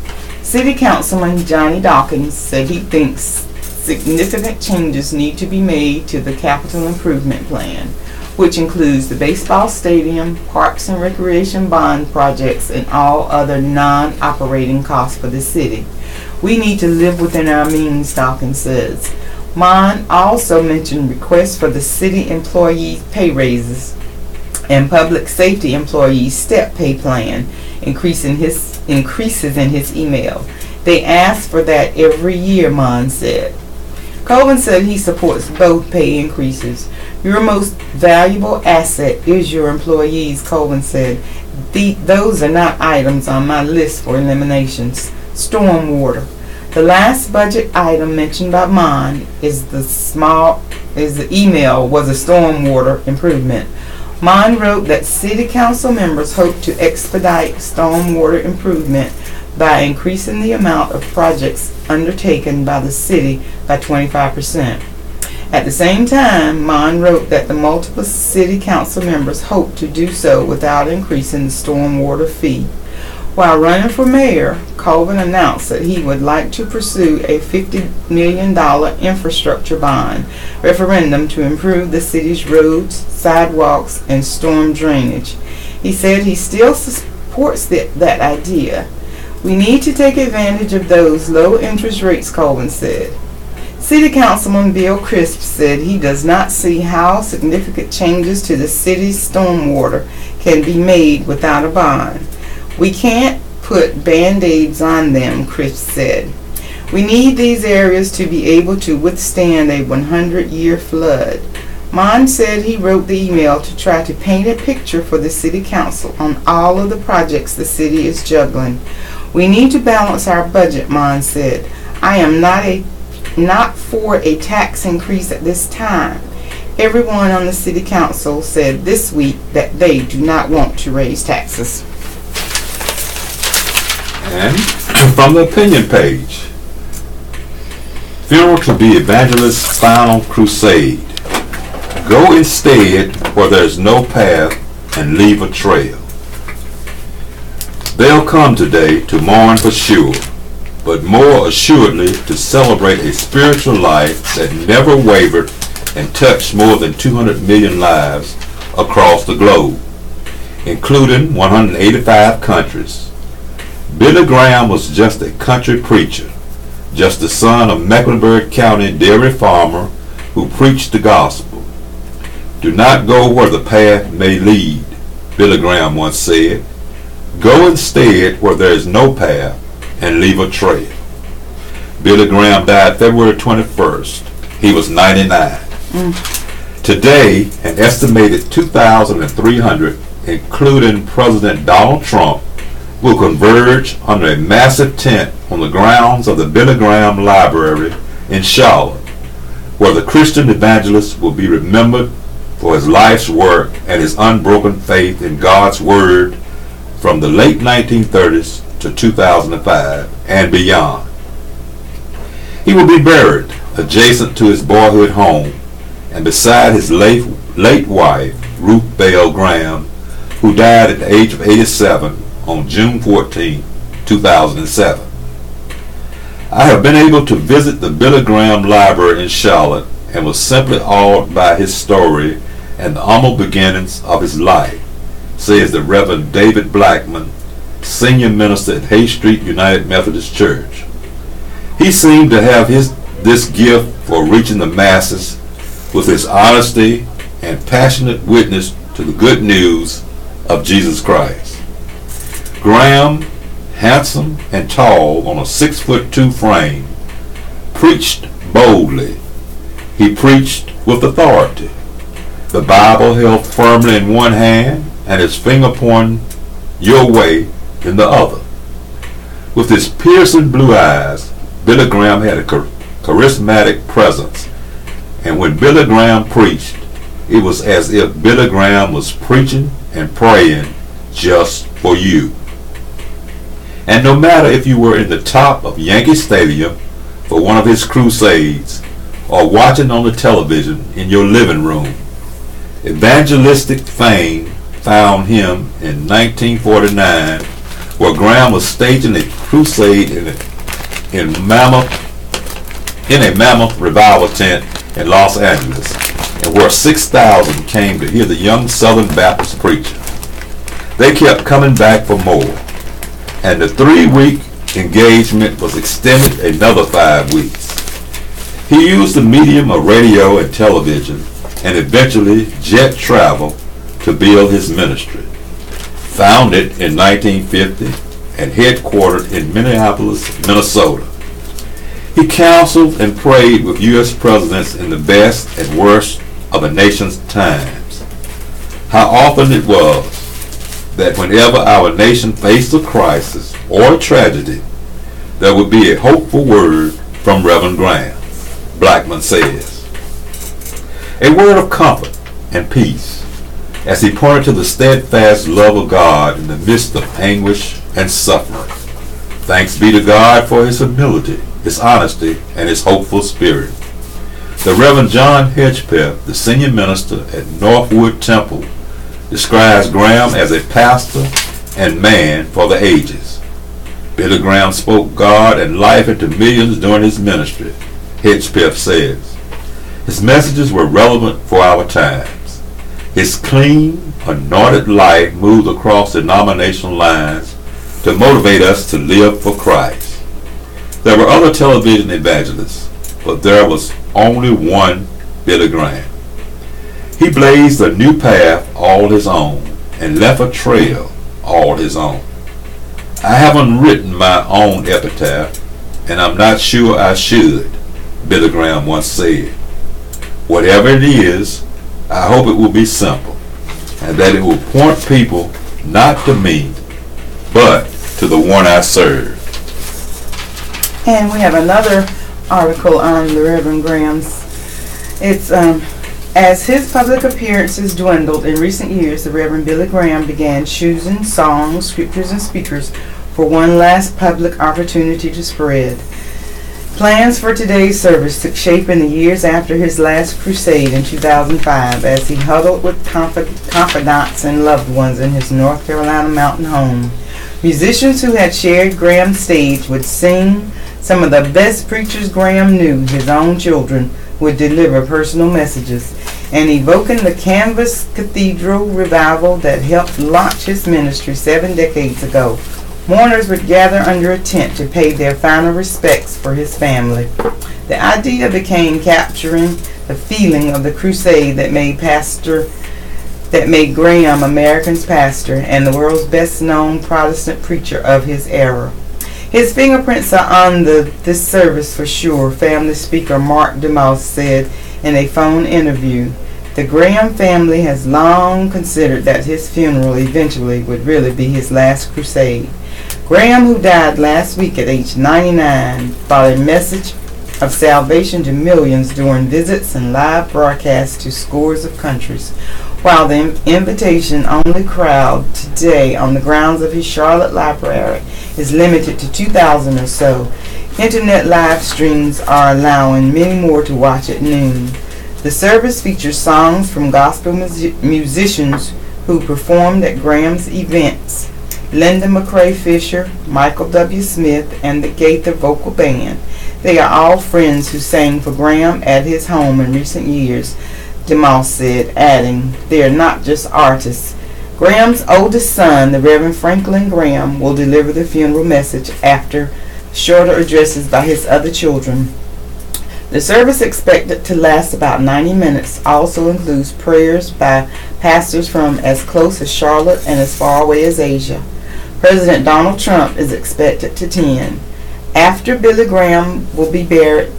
Speaker 2: City Councilman Johnny Dawkins said he thinks significant changes need to be made to the capital improvement plan, which includes the baseball stadium, parks and recreation bond projects, and all other non-operating costs for the city. We need to live within our means, Dawkins says. Mon also mentioned requests for the city employee pay raises and public safety employees step pay plan increases in his email. They ask for that every year, Mon said. Colvin said he supports both pay increases. Your most valuable asset is your employees, Colvin said. Those are not items on my list for eliminations. Stormwater. The last budget item mentioned by Mon is the email was a stormwater improvement. Mon wrote that city council members hope to expedite stormwater improvement by increasing the amount of projects undertaken by the city by 25%. At the same time, Mon wrote that the multiple city council members hope to do so without increasing the stormwater fee. While running for mayor, Colvin announced that he would like to pursue a $50 million infrastructure bond referendum to improve the city's roads, sidewalks, and storm drainage. He said he still supports that idea. We need to take advantage of those low interest rates, Colvin said. City Councilman Bill Crisp said he does not see how significant changes to the city's stormwater can be made without a bond. We can't put band-aids on them, Crisp said. We need these areas to be able to withstand a 100-year flood. Mon said he wrote the email to try to paint a picture for the city council on all of the projects the city is juggling. We need to balance our budget, Mon said. I am not for a tax increase at this time. Everyone on the city council said this week that they do not want to raise taxes.
Speaker 1: And from the opinion page, funeral to be evangelist's final crusade. Go instead where there's no path and leave a trail. They'll come today to mourn for sure, but more assuredly to celebrate a spiritual life that never wavered and touched more than 200 million lives across the globe, including 185 countries. Billy Graham was just a country preacher, just the son of Mecklenburg County dairy farmer who preached the gospel. Do not go where the path may lead, Billy Graham once said. Go instead where there is no path and leave a trail. Billy Graham died February 21st. He was 99. Today, an estimated 2,300, including President Donald Trump, will converge under a massive tent on the grounds of the Billy Graham Library in Charlotte, where the Christian evangelist will be remembered for his life's work and his unbroken faith in God's Word from the late 1930s to 2005 and beyond. He will be buried adjacent to his boyhood home and beside his late wife, Ruth Bell Graham, who died at the age of 87 on June 14, 2007. I have been able to visit the Billy Graham Library in Charlotte and was simply awed by his story and the humble beginnings of his life, says the Reverend David Blackman, senior minister at Hay Street United Methodist Church. He seemed to have this gift for reaching the masses with his honesty and passionate witness to the good news of Jesus Christ. Graham, handsome and tall on a 6'2" frame, preached boldly. He preached with authority, the Bible held firmly in one hand and his finger pointing your way in the other. With his piercing blue eyes, Billy Graham had a charismatic presence, and when Billy Graham preached, it was as if Billy Graham was preaching and praying just for you. And no matter if you were in the top of Yankee Stadium for one of his crusades or watching on the television in your living room, evangelistic fame found him in 1949, where Graham was staging a crusade in a mammoth revival tent in Los Angeles, and where 6,000 came to hear the young Southern Baptist preacher. They kept coming back for more, and the 3-week engagement was extended another 5 weeks. He used the medium of radio and television and eventually jet travel to build his ministry. Founded in 1950 and headquartered in Minneapolis, Minnesota. He counseled and prayed with U.S. presidents in the best and worst of a nation's times. How often it was that whenever our nation faced a crisis or a tragedy, there would be a hopeful word from Reverend Graham, Blackman says. A word of comfort and peace as he pointed to the steadfast love of God in the midst of anguish and suffering. Thanks be to God for his humility, his honesty, and his hopeful spirit. The Reverend John Hedgepeth, the senior minister at Northwood Temple, describes Graham as a pastor and man for the ages. Billy Graham spoke God and life into millions during his ministry, Hedgepeth says. His messages were relevant for our times. His clean, anointed life moved across denominational lines to motivate us to live for Christ. There were other television evangelists, but there was only one Billy Graham. He blazed a new path all his own and left a trail all his own. I haven't written my own epitaph, and I'm not sure I should, Billy Graham once said. Whatever it is, I hope it will be simple, and that it will point people not to me, but to the one I serve.
Speaker 2: And we have another article on the Reverend Graham's. It's as his public appearances dwindled in recent years, the Reverend Billy Graham began choosing songs, scriptures, and speakers for one last public opportunity to spread. Plans for today's service took shape in the years after his last crusade in 2005 as he huddled with confidants and loved ones in his North Carolina mountain home. Musicians who had shared Graham's stage would sing some of the best preachers Graham knew. His own children would deliver personal messages, and evoking the Canvas Cathedral revival that helped launch his ministry 7 decades ago. Mourners would gather under a tent to pay their final respects for his family. The idea became capturing the feeling of the crusade that made Graham America's pastor and the world's best-known Protestant preacher of his era. His fingerprints are on this service for sure, family speaker Mark DeMoss said in a phone interview. The Graham family has long considered that his funeral eventually would really be his last crusade. Graham, who died last week at age 99, brought a message of salvation to millions during visits and live broadcasts to scores of countries. While the invitation-only crowd today on the grounds of his Charlotte library is limited to 2,000 or so, internet live streams are allowing many more to watch at noon. The service features songs from gospel musicians who performed at Graham's events. Linda McCrae Fisher, Michael W. Smith, and the Gaither Vocal Band. They are all friends who sang for Graham at his home in recent years, DeMoss said, adding, they are not just artists. Graham's oldest son, the Reverend Franklin Graham, will deliver the funeral message after shorter addresses by his other children. The service, expected to last about 90 minutes, also includes prayers by pastors from as close as Charlotte and as far away as Asia. President Donald Trump is expected to attend. Afterward, Billy Graham will be buried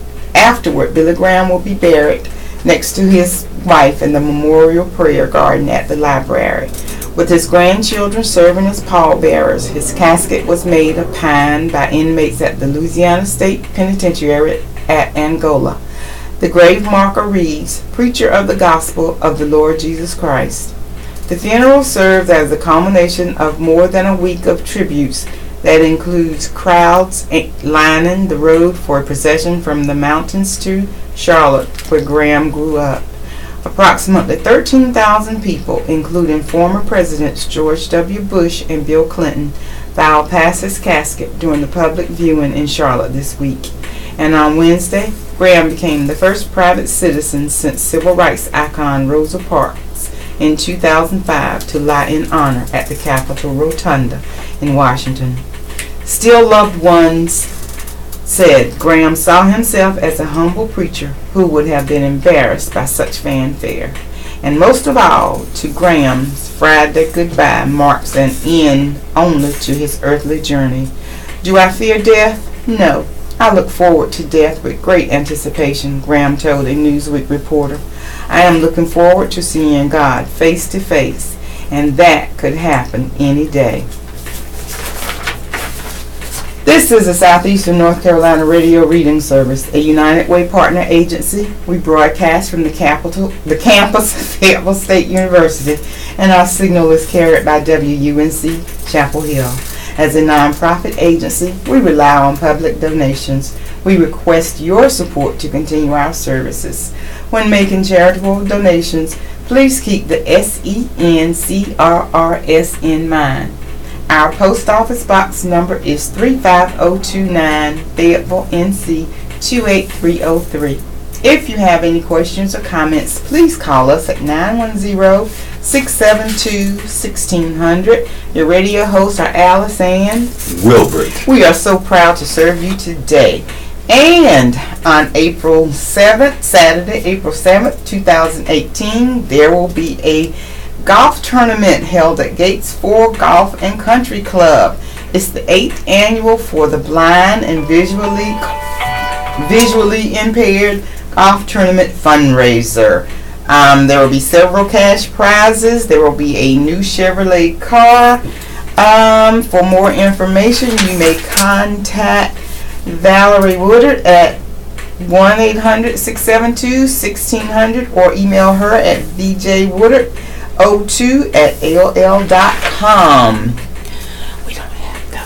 Speaker 2: next to his wife in the memorial prayer garden at the library, with his grandchildren serving as pallbearers. His casket was made of pine by inmates at the Louisiana State Penitentiary at Angola. The grave marker reads, Preacher of the Gospel of the Lord Jesus Christ. The funeral serves as a culmination of more than a week of tributes that includes crowds lining the road for a procession from the mountains to Charlotte, where Graham grew up. Approximately 13,000 people, including former Presidents George W. Bush and Bill Clinton, filed past his casket during the public viewing in Charlotte this week. And on Wednesday, Graham became the first private citizen since civil rights icon Rosa Parks in 2005 to lie in honor at the Capitol Rotunda in Washington. Still loved ones said Graham saw himself as a humble preacher who would have been embarrassed by such fanfare. And most of all, to Graham's Friday goodbye marks an end only to his earthly journey. Do I fear death? No. I look forward to death with great anticipation, Graham told a Newsweek reporter. I am looking forward to seeing God face to face, and that could happen any day. This is a Southeastern North Carolina radio reading service, a United Way partner agency. We broadcast from the campus of Fayetteville State University, and our signal is carried by WUNC Chapel Hill. As a nonprofit agency, we rely on public donations. We request your support to continue our services. When making charitable donations, please keep the SENCRRS in mind. Our post office box number is 35029 Fayetteville, NC 28303. If you have any questions or comments, please call us at 910-672-1600. Your radio hosts are Alice and
Speaker 1: Wilbert.
Speaker 2: We are so proud to serve you today. And on April 7th, Saturday, April 7th, 2018, there will be a golf tournament held at Gates 4 Golf and Country Club. It's the 8th annual for the blind and visually impaired golf tournament fundraiser. There will be several cash prizes. There will be a new Chevrolet car. For more information, you may contact Valerie Woodard at 1-800-672-1600 or email her at vjwoodard02@aol.com. We don't have the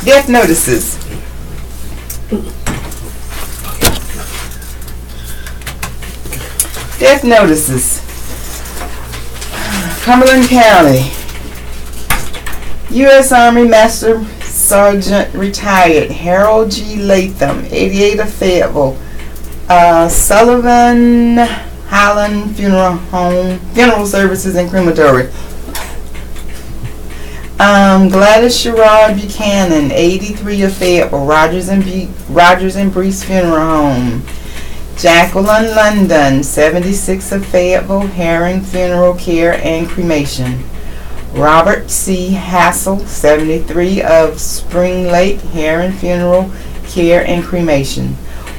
Speaker 2: Death notices. Death notices. Cumberland County. U.S. Army Master Sergeant retired Harold G. Latham, 88 of Fayetteville. Sullivan Highland Funeral Services and Crematory. Gladys Sherrod Buchanan, 83 of Fayetteville. Rogers and Brees Funeral Home. Jacqueline London, 76 of Fayetteville. Herring Funeral Care and Cremation. Robert C. Hassel, 73 of Spring Lake. Herring Funeral Care and Cremation.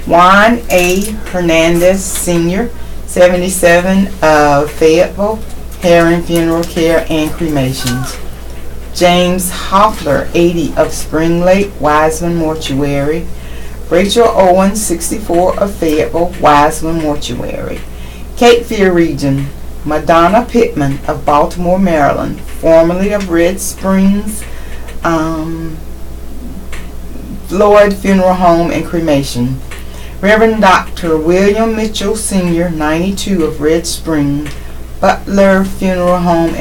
Speaker 2: Juan A. Hernandez, Sr., 77 of Fayetteville. Herring Funeral Care and Cremations. James Hoffler, 80 of Spring Lake. Wiseman Mortuary. Rachel Owens, 64 of Fayetteville. Wiseman Mortuary. Cape Fear Region. Madonna Pittman of Baltimore, Maryland, formerly of Red Springs, Floyd Funeral Home and Cremation. Reverend Dr. William Mitchell, Sr., 92 of Red Springs, Butler Funeral Home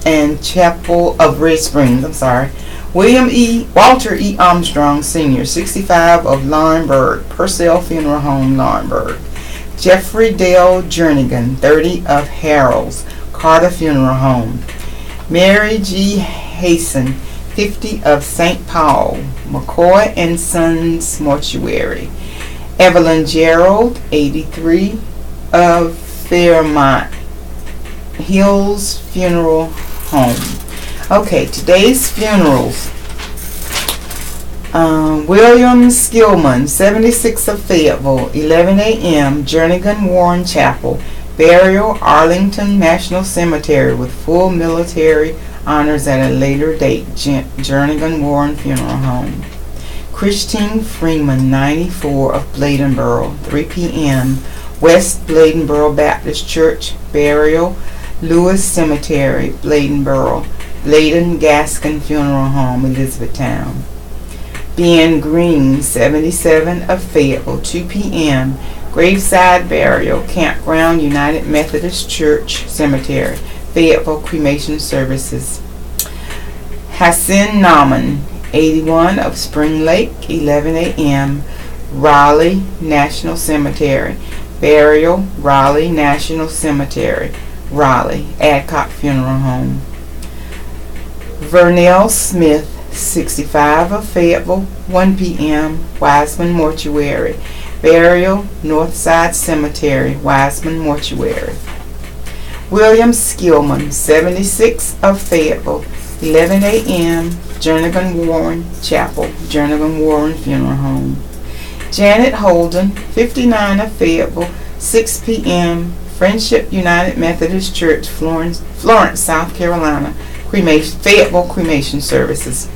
Speaker 2: and Chapel of Red Springs. Walter E. Armstrong, Sr., 65 of Laurinburg, Purcell Funeral Home, Laurinburg. Jeffrey Dale Jernigan, 30 of Harrells, Carter Funeral Home. Mary G. Hasten, 50 of St. Paul, McCoy and Sons Mortuary. Evelyn Gerald, 83 of Fairmont Hills Funeral Home. Okay, today's funerals. William Skillman, 76 of Fayetteville, 11 a.m., Jernigan Warren Chapel. Burial, Arlington National Cemetery with full military honors at a later date, Jernigan Warren Funeral Home. Christine Freeman, 94 of Bladenboro, 3 p.m., West Bladenboro Baptist Church. Burial, Lewis Cemetery, Bladenboro. Bladen Gaskin Funeral Home, Elizabethtown. Ben Green, 77 of Fayetteville, 2 p.m., Graveside Burial, Campground United Methodist Church Cemetery, Fayetteville Cremation Services. Hassan Nauman, 81 of Spring Lake, 11 a.m., Raleigh National Cemetery. Burial, Raleigh National Cemetery, Raleigh, Adcock Funeral Home. Vernell Smith, 65 of Fayetteville, 1 p.m., Wiseman Mortuary. Burial, Northside Cemetery, Wiseman Mortuary. William Skillman, 76 of Fayetteville, 11 a.m., Jernigan Warren Chapel, Jernigan Warren Funeral Home. Janet Holden, 59 of Fayetteville, 6 p.m., Friendship United Methodist Church, Florence, South Carolina, Fayetteville Cremation Services.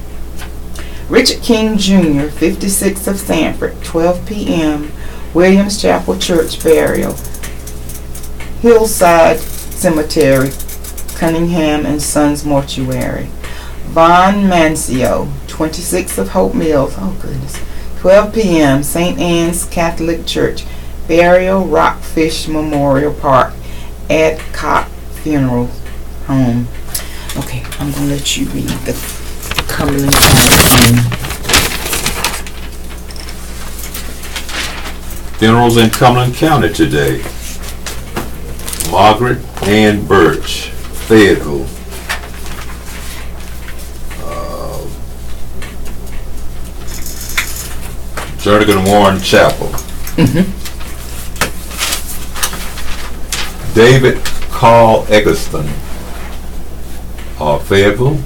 Speaker 2: Richard King Jr., 56 of Sanford, 12 p.m., Williams Chapel Church. Burial, Hillside Cemetery, Cunningham and Sons Mortuary. Von Mancio, 26 of Hope Mills, 12 p.m., St. Anne's Catholic Church. Burial, Rockfish Memorial Park, Adcock Funeral Home. Okay, I'm going to let you read the Cumberland County.
Speaker 1: Funerals in Cumberland County today. Margaret Ann Birch, Fayetteville. Jernigan Warren Chapel. David Carl Eggleston, Fayetteville.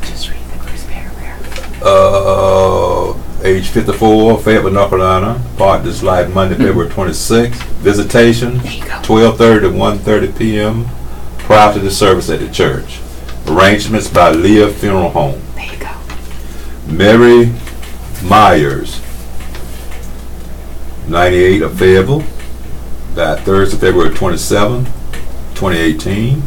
Speaker 2: Just read the first paragraph.
Speaker 1: Age 54, Fayetteville, North Carolina. Partners life Monday, February 26th. Visitation, 12:30 to 1:30 p.m. prior to the service at the church. Arrangements by Leah Funeral Home.
Speaker 2: There you go.
Speaker 1: Mary Myers, 98 of Fayetteville. Died Thursday, February 27, 2018.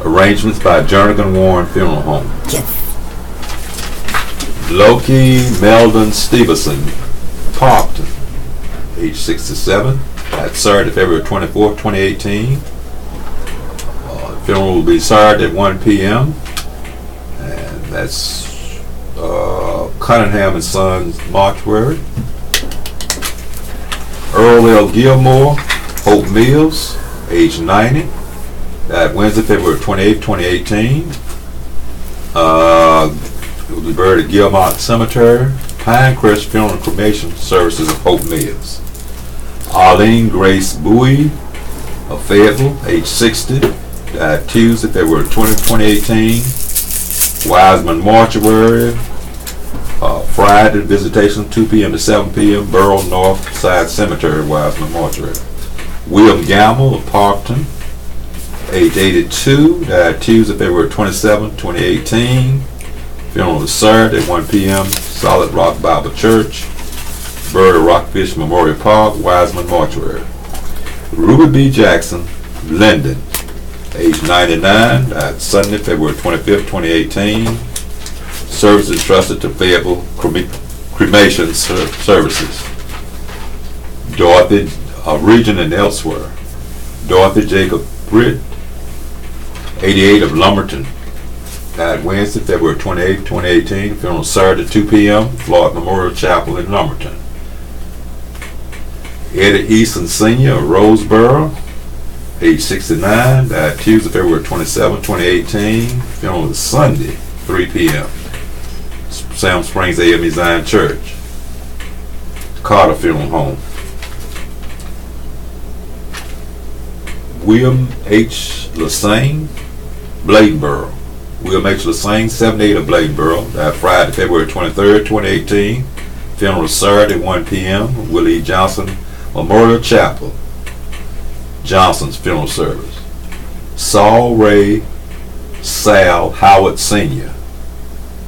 Speaker 1: Arrangements by Jernigan Warren Funeral Home.
Speaker 2: Yes.
Speaker 1: Loki Meldon Stevenson, Parkton, age 67. That's Saturday, February 24th, 2018. Funeral will be Saturday at 1 p.m. And that's Cunningham and Sons Mortuary. Earl L. Gilmore, Hope Mills, age 90. That Wednesday, February 28th, 2018. It will be buried at Gilmont Cemetery. Pinecrest Funeral and Cremation Services of Hope Mills. Arlene Grace Bowie of Fayetteville, age 60. Died Tuesday, February 20th, 2018. Wiseman Mortuary. Friday visitation 2 p.m. to 7 p.m. Borough North Side Cemetery, Wiseman Mortuary. William Gamble of Parkton, age 82. Died Tuesday, February 27th, 2018. Funeral is Saturday at 1 p.m. Solid Rock Bible Church. Buried at Rockfish Memorial Park, Wiseman Mortuary. Ruby B. Jackson, Linden, age 99. Died Sunday, February 25th, 2018. Services entrusted to Fayetteville Cremation Services. Dorothy, Region and elsewhere. Dorothy Jacob Britt, 88 of Lumberton. Died Wednesday, February 28, 2018. Funeral Saturday at 2 p.m. Floyd Memorial Chapel in Lumberton. Eddie Easton Sr. of Roseboro, age 69. Died Tuesday, February 27, 2018. Funeral is Sunday, 3 p.m. Sam Springs AME Zion Church. Carter Funeral Home. William H. Lassane, Bladenboro. William H. Lassane, 78 of Bladenboro. Died Friday, February 23rd, 2018. Funeral Saturday, 1 p.m. Willie Johnson Memorial Chapel. Johnson's funeral service. Saul Ray Sal Howard Sr.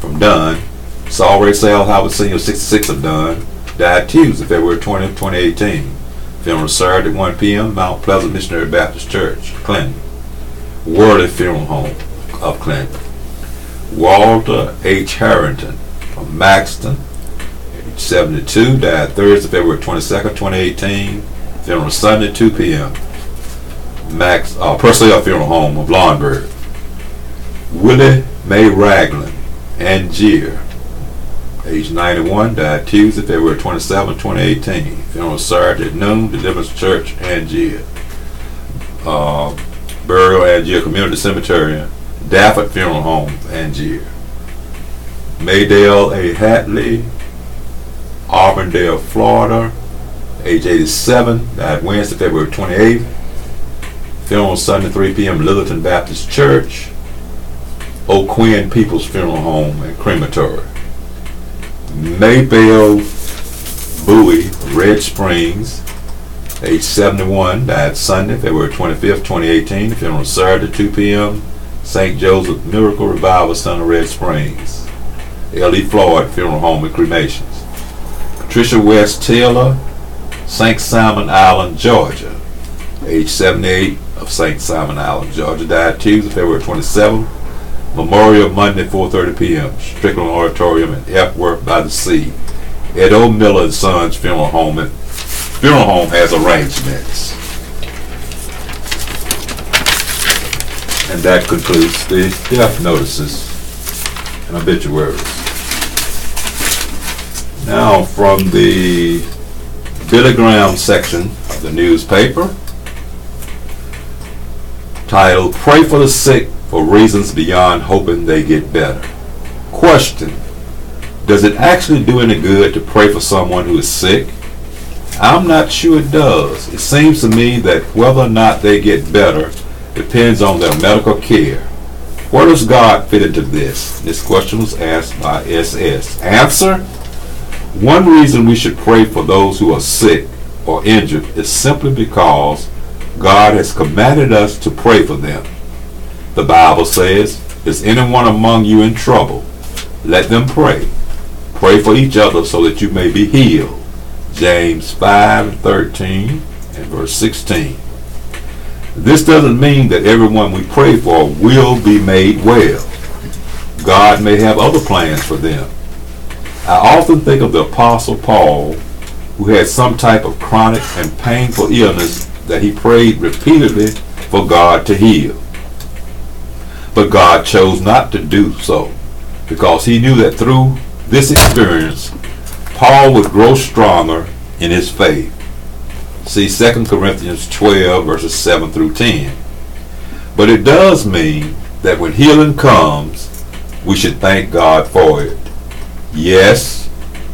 Speaker 1: from Dunn. Saul Ray Sal Howard Sr., 66 of Dunn. Died Tuesday, February 20th, 2018. Funeral Saturday at 1 p.m. Mount Pleasant Missionary Baptist Church, Clinton. Worley Funeral Home of Clinton. Walter H. Harrington from Maxton, age 72. Died Thursday, February 22nd, 2018. Funeral Sunday, 2 p.m. Purcell Funeral Home of Laurinburg. Willie May Ragland, Angier, age 91. Died Tuesday, February 27, 2018. Funeral Saturday at noon, Deliverance Church, Angier. Burial, Angier Community Cemetery. Dafford Funeral Home, Angier. Maydale A. Hatley, Auburndale, Florida, age 87. Died Wednesday, February 28th. Funeral Sunday, 3 p.m. Littleton Baptist Church. O'Quinn People's Funeral Home and Crematory. Maybelle Bowie, Red Springs, age 71. Died Sunday, February 25th, 2018. Funeral Saturday, 2 p.m. St. Joseph Miracle Revival Center, Red Springs. L.E. Floyd Funeral Home and Cremations. Patricia West Taylor, St. Simon Island, Georgia, age 78 of St. Simon Island, Georgia. Died Tuesday, February 27th. Memorial Monday, 4:30 p.m. Strickland Auditorium in Epworth by the Sea. Ed O. Miller and Sons Funeral Home has arrangements. And that concludes the death notices and obituaries. Now from the Billy Graham section of the newspaper, titled "Pray for the Sick for Reasons Beyond Hoping They Get Better." Question: does it actually do any good to pray for someone who is sick? I'm not sure it does. It seems to me that whether or not they get better depends on their medical care. Where does God fit into this? This question was asked by SS. Answer: one reason we should pray for those who are sick or injured is simply because God has commanded us to pray for them. The Bible says, "Is anyone among you in trouble? Let them pray. Pray for each other so that you may be healed." James 5:13 and verse 16. This doesn't mean that everyone we pray for will be made well. God may have other plans for them. I often think of the Apostle Paul, who had some type of chronic and painful illness that he prayed repeatedly for God to heal. But God chose not to do so, because he knew that through this experience, Paul would grow stronger in his faith. See 2 Corinthians 12 verses 7 through 10. But it does mean that when healing comes, we should thank God for it. Yes,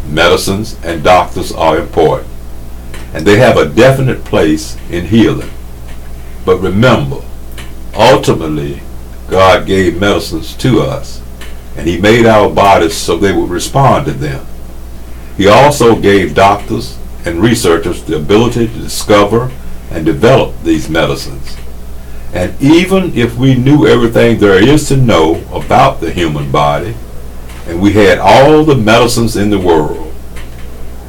Speaker 1: medicines and doctors are important, and they have a definite place in healing. But remember, ultimately, God gave medicines to us, and he made our bodies so they would respond to them. He also gave doctors and researchers the ability to discover and develop these medicines. And even if we knew everything there is to know about the human body, and we had all the medicines in the world,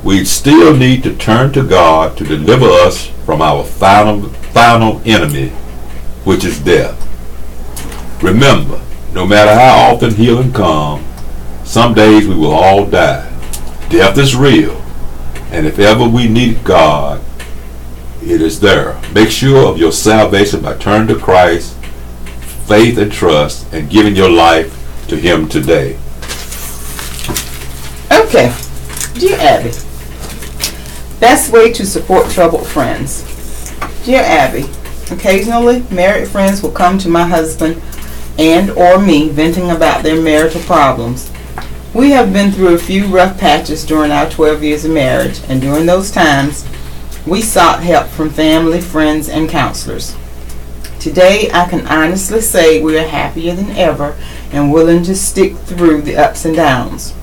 Speaker 1: we'd still need to turn to God to deliver us from our final enemy, which is death. Remember, no matter how often healing comes, some days we will all die. Death is real, and if ever we need God, it is there. Make sure of your salvation by turning to Christ, faith and trust, and giving your life to him today.
Speaker 2: Okay, dear Abby, best way to support troubled friends. Dear Abby, occasionally married friends will come to my husband and or me venting about their marital problems. We have been through a few rough patches during our 12 years of marriage, and during those times, we sought help from family, friends, and counselors. Today, I can honestly say we are happier than ever and willing to stick through the ups and downs.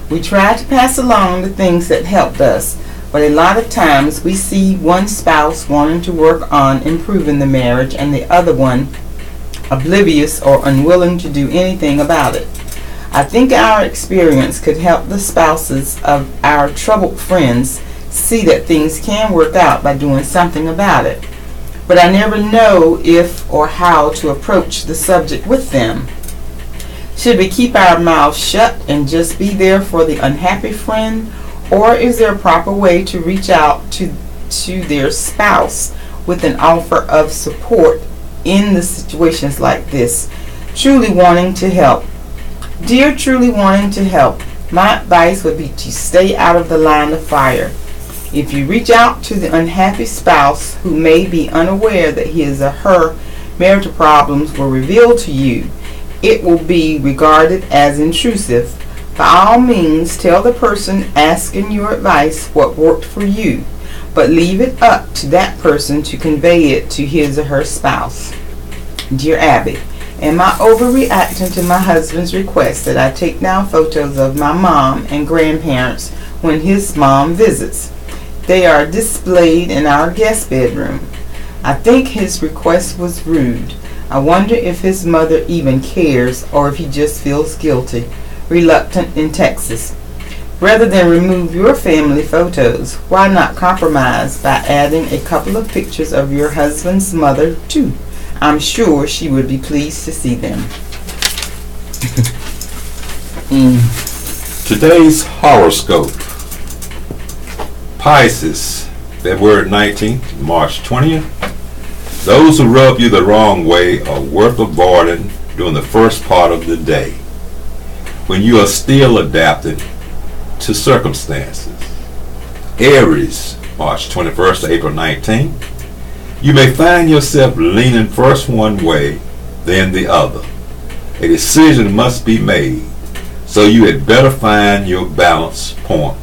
Speaker 2: We try to pass along the things that helped us, but a lot of times we see one spouse wanting to work on improving the marriage and the other one oblivious or unwilling to do anything about it. I think our experience could help the spouses of our troubled friends see that things can work out by doing something about it. But I never know if or how to approach the subject with them. Should we keep our mouths shut and just be there for the unhappy friend, or is there a proper way to reach out to their spouse with an offer of support in the situations like this? Truly wanting to help. Dear Truly Wanting to Help, my advice would be to stay out of the line of fire. If you reach out to the unhappy spouse who may be unaware that his or her marital problems were revealed to you, it will be regarded as intrusive. By all means, tell the person asking your advice what worked for you, but leave it up to that person to convey it to his or her spouse. Dear Abby, am I overreacting to my husband's request that I take down photos of my mom and grandparents when his mom visits? They are displayed in our guest bedroom. I think his request was rude. I wonder if his mother even cares or if he just feels guilty. Reluctant in Texas. Rather than remove your family photos, why not compromise by adding a couple of pictures of your husband's mother too? I'm sure she would be pleased to see them.
Speaker 1: Today's horoscope. Pisces, February 19th, March 20th. Those who rub you the wrong way are worth avoiding during the first part of the day, when you are still adapting to circumstances. Aries, March 21st to April 19th. You may find yourself leaning first one way, then the other. A decision must be made, so you had better find your balance point.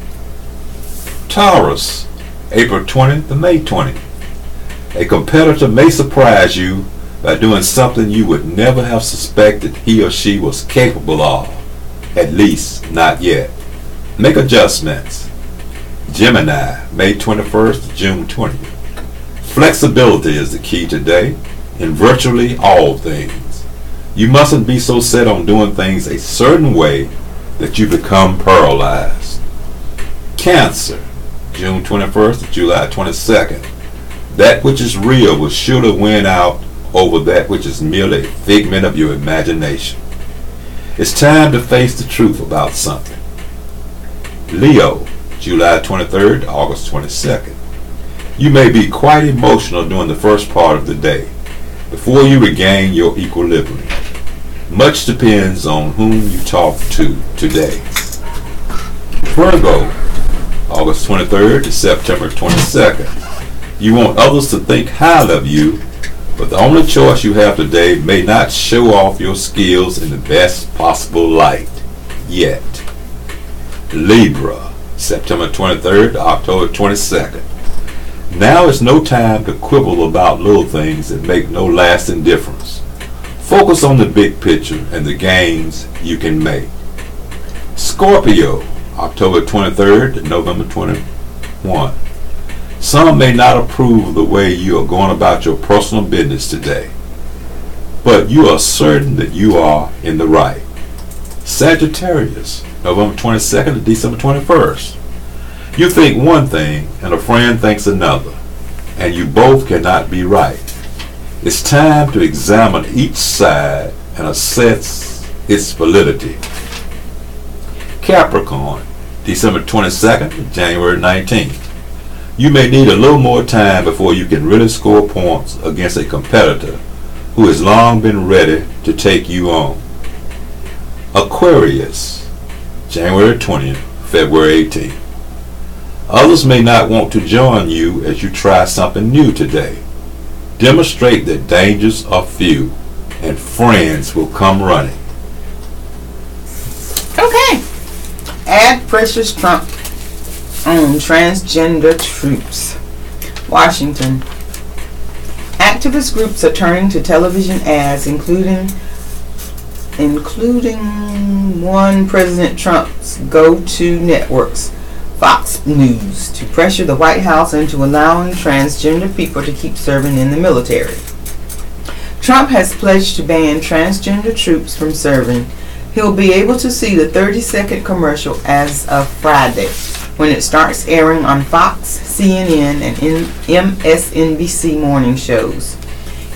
Speaker 1: Taurus, April 20th to May 20th. A competitor may surprise you by doing something you would never have suspected he or she was capable of, at least not yet. Make adjustments. Gemini, May 21st to June 20th. Flexibility is the key today in virtually all things. You mustn't be so set on doing things a certain way that you become paralyzed. Cancer, June 21st to July 22nd. That which is real will surely win out over that which is merely a figment of your imagination. It's time to face the truth about something. Leo, July 23rd to August 22nd. You may be quite emotional during the first part of the day, before you regain your equilibrium. Much depends on whom you talk to today. Virgo, August 23rd to September 22nd. You want others to think highly of you, but the only choice you have today may not show off your skills in the best possible light yet. Libra, September 23rd to October 22nd. Now is no time to quibble about little things that make no lasting difference. Focus on the big picture and the gains you can make. Scorpio, October 23rd to November 21. Some may not approve of the way you are going about your personal business today, but you are certain that you are in the right. Sagittarius, November 22nd to December 21st. You think one thing and a friend thinks another, and you both cannot be right. It's time to examine each side and assess its validity. Capricorn, December 22nd to January 19th. You may need a little more time before you can really score points against a competitor who has long been ready to take you on. Aquarius, January 20th, February 18th. Others may not want to join you as you try something new today. Demonstrate that dangers are few and friends will come running.
Speaker 2: Okay. Add pressures Trump on transgender troops. Washington. Activist groups are turning to television ads, including one President Trump's go-to networks, Fox News, to pressure the White House into allowing transgender people to keep serving in the military. Trump has pledged to ban transgender troops from serving. He'll be able to see the 30-second commercial as of Friday, when it starts airing on Fox, CNN, and MSNBC morning shows.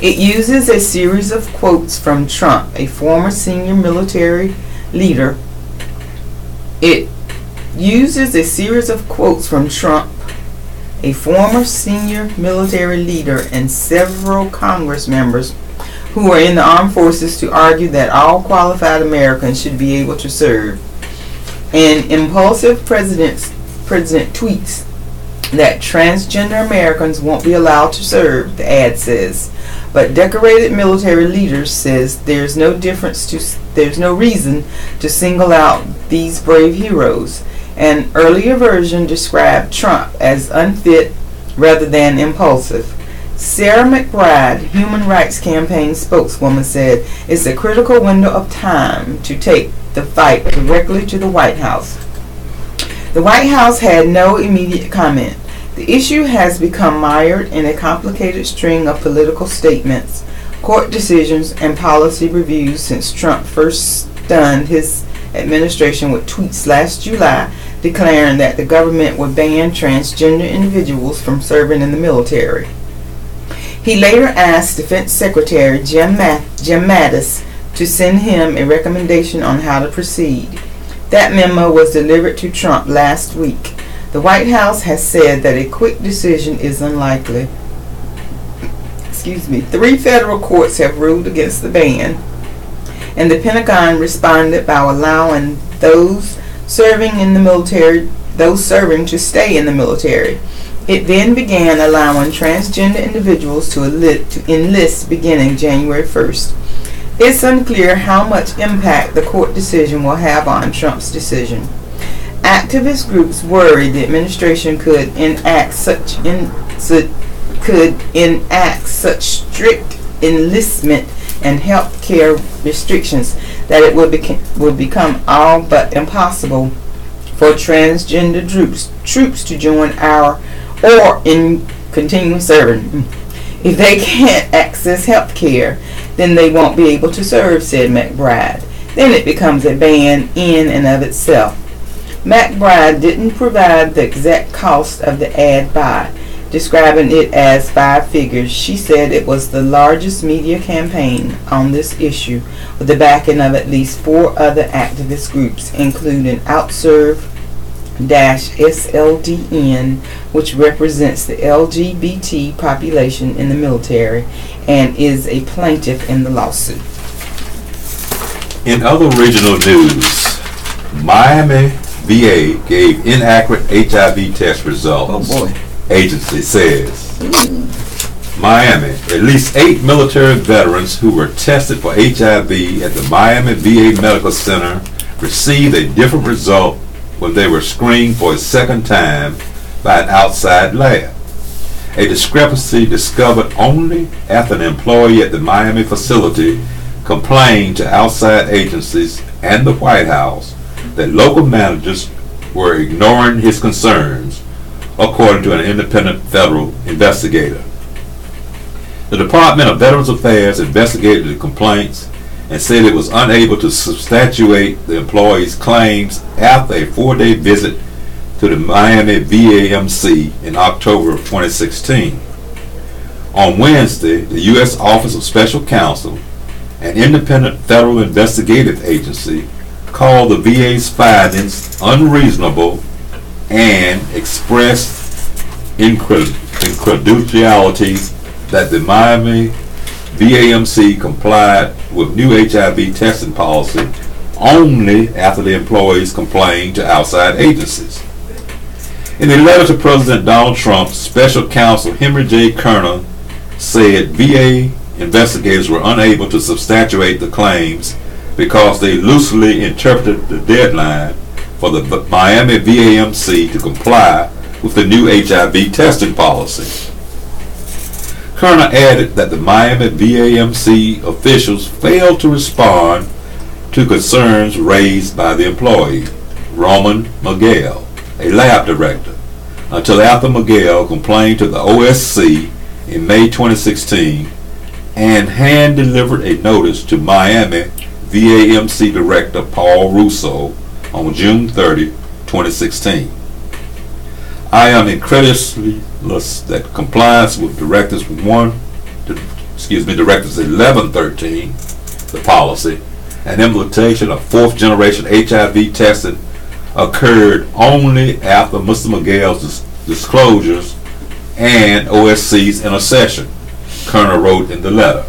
Speaker 2: It uses a series of quotes from Trump, a former senior military leader. It uses a series of quotes from Trump, a former senior military leader, and several Congress members who are in the armed forces to argue that all qualified Americans should be able to serve. An impulsive president tweets that transgender Americans won't be allowed to serve, the ad says. But decorated military leaders says there's no reason to single out these brave heroes. An earlier version described Trump as unfit rather than impulsive. Sarah McBride, Human Rights Campaign spokeswoman, said it's a critical window of time to take the fight directly to the White House. The White House had no immediate comment. The issue has become mired in a complicated string of political statements, court decisions, and policy reviews since Trump first stunned his administration with tweets last July declaring that the government would ban transgender individuals from serving in the military. He later asked Defense Secretary Jim Mattis to send him a recommendation on how to proceed. That memo was delivered to Trump last week. The White House has said that a quick decision is unlikely. 3 federal courts have ruled against the ban, and the Pentagon responded by allowing those serving to stay in the military. It then began allowing transgender individuals to enlist beginning January 1st. It's unclear how much impact the court decision will have on Trump's decision. Activist groups worry the administration could enact such strict enlistment and health care restrictions that it would become all but impossible for transgender troops to join or in continuing serving. If they can't access health care, then they won't be able to serve, said McBride. Then it becomes a ban in and of itself. McBride didn't provide the exact cost of the ad buy. describing it as 5 figures. She said it was the largest media campaign on this issue, with the backing of at least 4 other activist groups, including ObserveMar-SLDN, which represents the LGBT population in the military and is a plaintiff in the lawsuit.
Speaker 1: In other regional news, Miami VA gave inaccurate HIV test results.
Speaker 2: Oh boy.
Speaker 1: Agency says. Miami, at least 8 military veterans who were tested for HIV at the Miami VA Medical Center received a different result when they were screened for a second time by an outside lab. A discrepancy discovered only after an employee at the Miami facility complained to outside agencies and the White House that local managers were ignoring his concerns, according to an independent federal investigator. The Department of Veterans Affairs investigated the complaints and said it was unable to substantiate the employee's claims after a 4-day visit to the Miami VAMC in October of 2016. On Wednesday, the U.S. Office of Special Counsel, an independent federal investigative agency, called the VA's findings unreasonable and expressed incredulity that the Miami VAMC complied with new HIV testing policy only after the employees complained to outside agencies. In a letter to President Donald Trump, Special Counsel Henry J. Kerner said VA investigators were unable to substantiate the claims because they loosely interpreted the deadline for the Miami VAMC to comply with the new HIV testing policy. Kerner added that the Miami VAMC officials failed to respond to concerns raised by the employee, Roman Miguel, a lab director, until after Miguel complained to the OSC in May 2016 and hand-delivered a notice to Miami VAMC Director Paul Russo on June 30, 2016. I am incredulous that compliance with Directives 1113, the policy, and implementation of 4th generation HIV testing occurred only after Mr. Miguel's disclosures and OSC's intercession, Kerner wrote in the letter.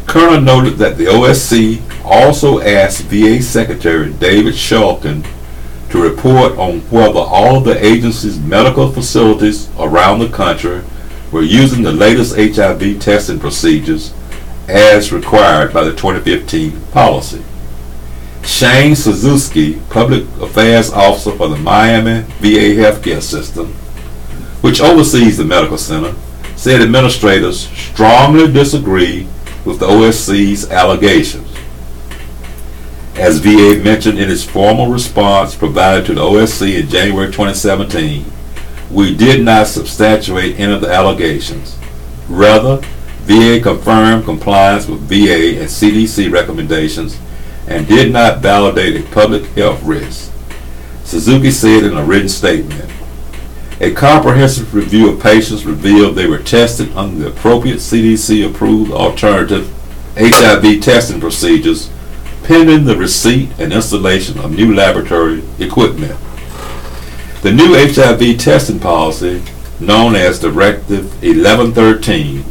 Speaker 1: Kerner noted that the OSC also asked VA Secretary David Shulkin to report on whether all of the agency's medical facilities around the country were using the latest HIV testing procedures as required by the 2015 policy. Shane Suzuki, Public Affairs Officer for the Miami VA Healthcare System, which oversees the medical center, said administrators strongly disagree with the OSC's allegations. As VA mentioned in its formal response provided to the OSC in January 2017, we did not substantiate any of the allegations. Rather, VA confirmed compliance with VA and CDC recommendations and did not validate a public health risk, Suzuki said in a written statement. A comprehensive review of patients revealed they were tested under the appropriate CDC-approved alternative HIV testing procedures pending the receipt and installation of new laboratory equipment. The new HIV testing policy, known as Directive 1113,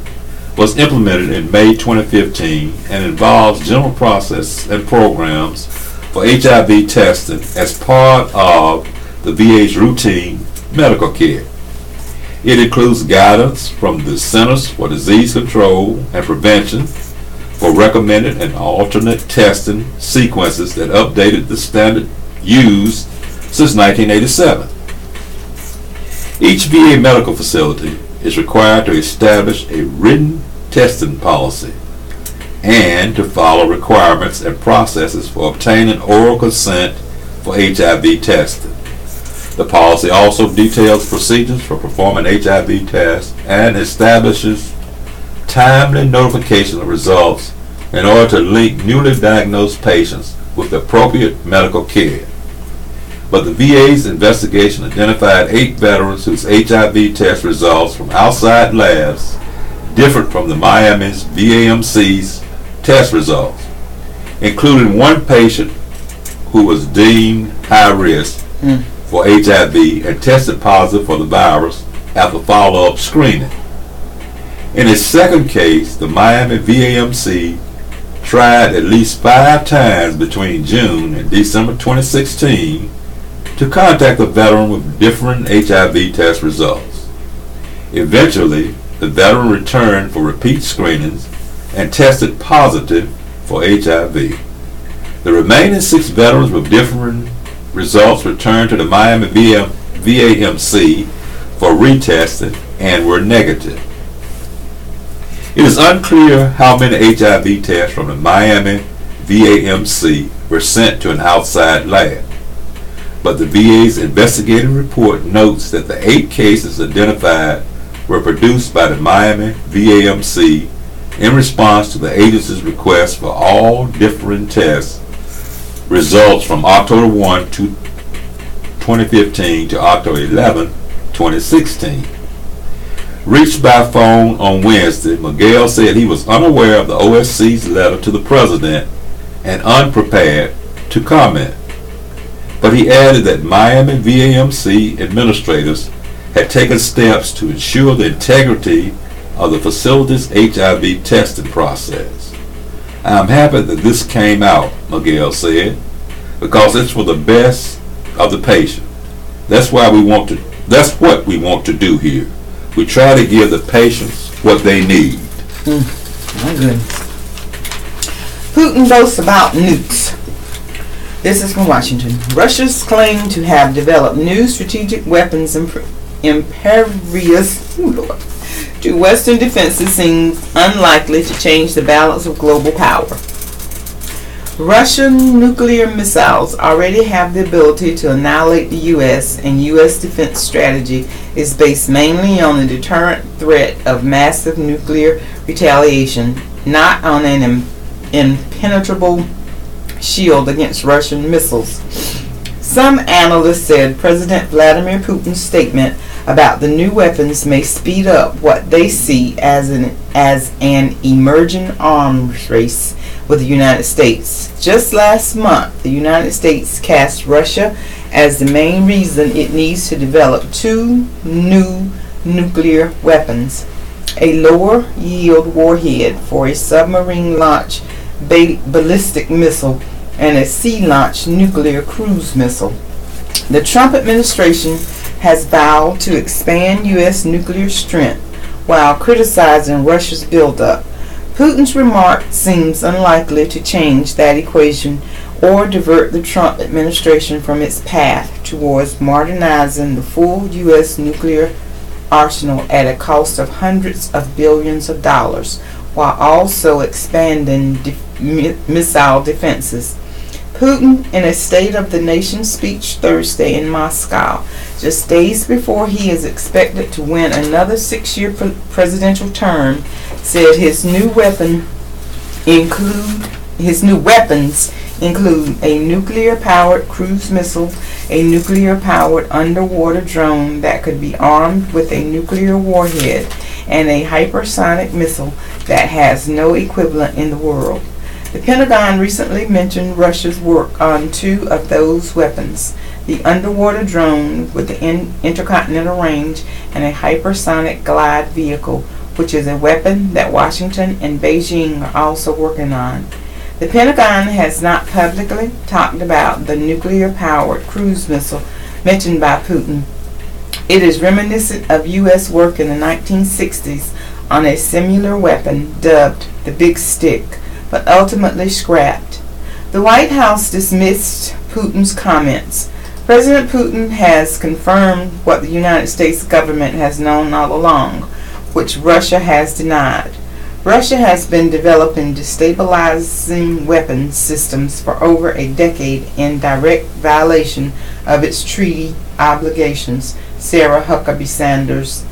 Speaker 1: was implemented in May 2015 and involves general process and programs for HIV testing as part of the VA's routine medical care. It includes guidance from the Centers for Disease Control and Prevention for recommended and alternate testing sequences that updated the standard used since 1987. Each VA medical facility is required to establish a written testing policy and to follow requirements and processes for obtaining oral consent for HIV testing. The policy also details procedures for performing HIV tests and establishes timely notification of results in order to link newly diagnosed patients with appropriate medical care. but the VA's investigation identified 8 veterans whose HIV test results from outside labs differed from the Miami's VAMC's test results, including one patient who was deemed high risk for HIV and tested positive for the virus after follow-up screening. In its second case, the Miami VAMC tried at least 5 times between June and December 2016 to contact a veteran with different HIV test results. Eventually, the veteran returned for repeat screenings and tested positive for HIV. The remaining 6 veterans with different results returned to the Miami VAMC for retesting and were negative. It is unclear how many HIV tests from the Miami VAMC were sent to an outside lab, but the VA's investigative report notes that the 8 cases identified were produced by the Miami VAMC in response to the agency's request for all different test results from October 1, 2015 to October 11, 2016. Reached by phone on Wednesday, Miguel said he was unaware of the OSC's letter to the president and unprepared to comment. But he added that Miami VAMC administrators had taken steps to ensure the integrity of the facility's HIV testing process. I am happy that this came out, Miguel said, because it's for the best of the patient. That's what we want to do here. We try to give the patients what they need.
Speaker 2: My goodness. Putin boasts about nukes. This is from Washington. Russia's claim to have developed new strategic weapons impervious to Western defenses seems unlikely to change the balance of global power. Russian nuclear missiles already have the ability to annihilate the U.S., and U.S. defense strategy is based mainly on the deterrent threat of massive nuclear retaliation, not on an impenetrable shield against Russian missiles. Some analysts said President Vladimir Putin's statement about the new weapons may speed up what they see as an emerging arms race with the United States. Just last month, the United States cast Russia as the main reason it needs to develop 2 new nuclear weapons: a lower yield warhead for a submarine launch ballistic missile and a sea-launched nuclear cruise missile. The Trump administration has vowed to expand U.S. nuclear strength while criticizing Russia's buildup. Putin's remark seems unlikely to change that equation or divert the Trump administration from its path towards modernizing the full U.S. nuclear arsenal at a cost of hundreds of billions of dollars, while also expanding missile defenses. Putin, in a State of the Nation speech Thursday in Moscow, just days before he is expected to win another 6-year presidential term, said his new weapons include a nuclear-powered cruise missile, a nuclear-powered underwater drone that could be armed with a nuclear warhead, and a hypersonic missile that has no equivalent in the world. The Pentagon recently mentioned Russia's work on 2 of those weapons: the underwater drone with the intercontinental range and a hypersonic glide vehicle, which is a weapon that Washington and Beijing are also working on. The Pentagon has not publicly talked about the nuclear-powered cruise missile mentioned by Putin. It is reminiscent of U.S. work in the 1960s on a similar weapon dubbed the Big Stick, but ultimately scrapped. The White House dismissed Putin's comments. President Putin has confirmed what the United States government has known all along, which Russia has denied. Russia has been developing destabilizing weapons systems for over a decade in direct violation of its treaty obligations, Sarah Huckabee Sanders,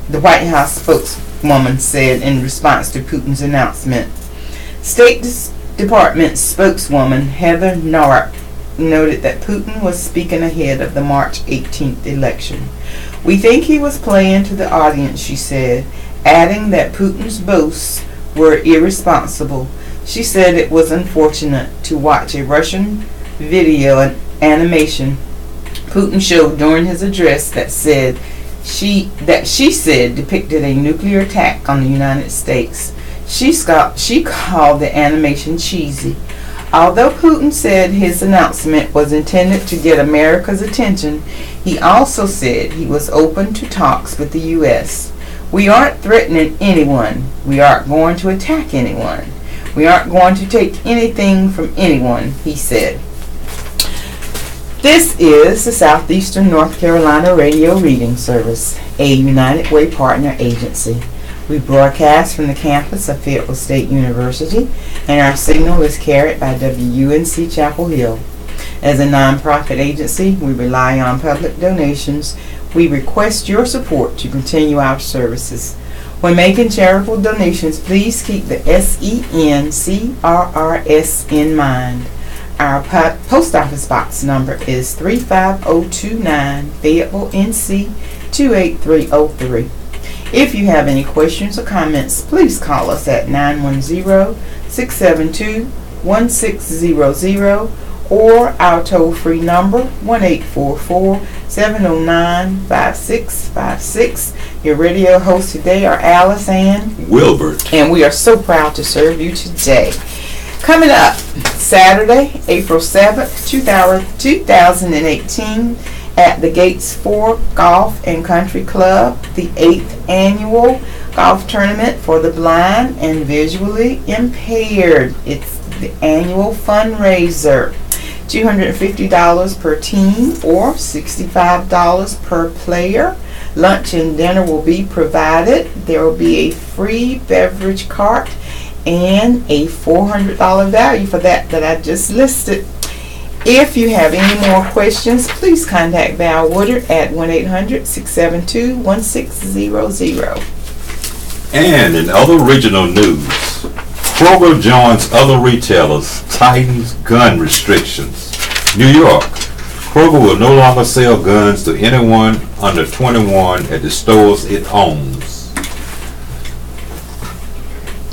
Speaker 2: the White House spokeswoman, said in response to Putin's announcement. State Department spokeswoman Heather noted that Putin was speaking ahead of the March 18th election. "We think he was playing to the audience," she said, adding that Putin's boasts were irresponsible. She said it was unfortunate to watch a Russian video and animation Putin showed during his address that she said depicted a nuclear attack on the United States. She called the animation cheesy. Although Putin said his announcement was intended to get America's attention, he also said he was open to talks with the U.S. "We aren't threatening anyone. We aren't going to attack anyone. We aren't going to take anything from anyone," he said. This is the Southeastern North Carolina Radio Reading Service, a United Way partner agency. We broadcast from the campus of Fayetteville State University, and our signal is carried by WUNC Chapel Hill. As a nonprofit agency, we rely on public donations. We request your support to continue our services. When making charitable donations, please keep the SENCRRS in mind. Our post office box number is 35029, Fayetteville, NC 28303. If you have any questions or comments, please call us at 910-672-1600 or our toll-free number 1-844-709-5656. Your radio hosts today are Alice and
Speaker 1: Wilbert.
Speaker 2: And we are so proud to serve you today. Coming up, Saturday, April 7th, 2018, at the Gates 4 Golf and Country Club, the 8th annual golf tournament for the blind and visually impaired. It's the annual fundraiser. $250 per team or $65 per player. Lunch and dinner will be provided. There will be a free beverage cart and a $400 value for that I just listed. If you have any more questions, please contact Val Woodard at 1-800-672-1600.
Speaker 1: And in other regional news, Kroger joins other retailers, tightens gun restrictions. New York, Kroger will no longer sell guns to anyone under 21 at the stores it owns,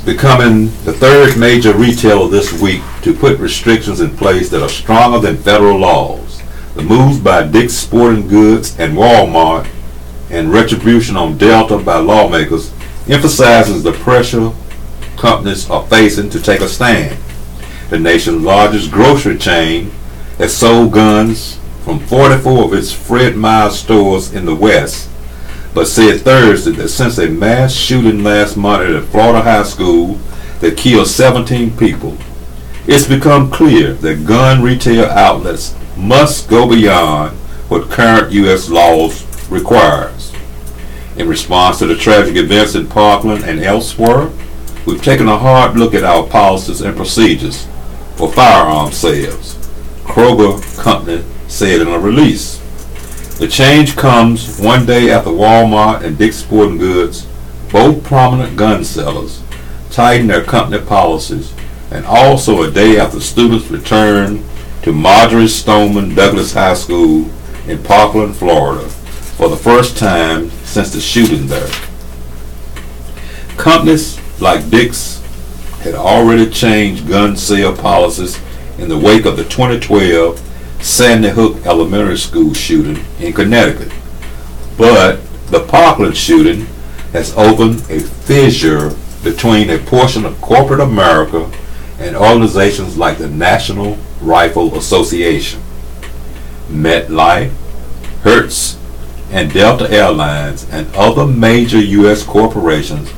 Speaker 1: becoming the third major retailer this week to put restrictions in place that are stronger than federal laws. The moves by Dick's Sporting Goods and Walmart and retribution on Delta by lawmakers emphasizes the pressure companies are facing to take a stand. The nation's largest grocery chain has sold guns from 44 of its Fred Meyer stores in the West, but said Thursday that since a mass shooting last month at a Florida high school that killed 17 people, it's become clear that gun retail outlets must go beyond what current U.S. laws requires. In response to the tragic events in Parkland and elsewhere, we've taken a hard look at our policies and procedures for firearm sales, Kroger Company said in a release. The change comes one day after Walmart and Dick's Sporting Goods, both prominent gun sellers, tightened their company policies, and also a day after students returned to Marjorie Stoneman Douglas High School in Parkland, Florida, for the first time since the shooting there. Companies like Dick's had already changed gun sale policies in the wake of the 2012 Sandy Hook Elementary School shooting in Connecticut. But the Parkland shooting has opened a fissure between a portion of corporate America and organizations like the National Rifle Association. MetLife, Hertz, and Delta Airlines and other major U.S. corporations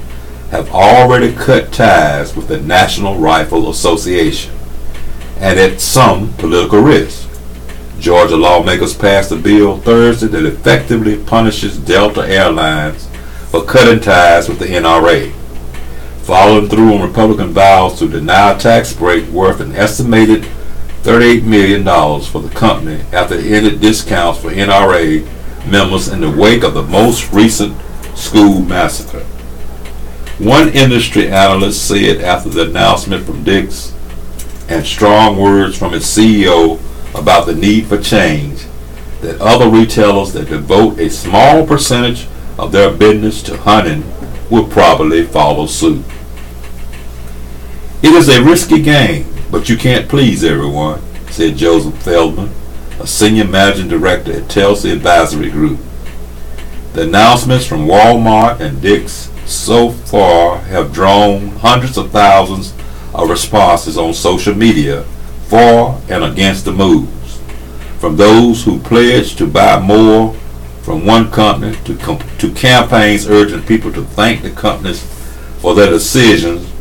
Speaker 1: have already cut ties with the National Rifle Association, and at some political risk. Georgia lawmakers passed a bill Thursday that effectively punishes Delta Airlines for cutting ties with the NRA, following through on Republican vows to deny a tax break worth an estimated $38 million for the company after it ended discounts for NRA members in the wake of the most recent school massacre. One industry analyst said after the announcement from Dick's and strong words from its CEO about the need for change that other retailers that devote a small percentage of their business to hunting will probably follow suit. It is a risky game, but you can't please everyone, said Joseph Feldman, a senior managing director at Telsey Advisory Group. The announcements from Walmart and Dick's so far have drawn hundreds of thousands of responses on social media for and against the moves, from those who pledged to buy more from one company to campaigns urging people to thank the companies for their decisions,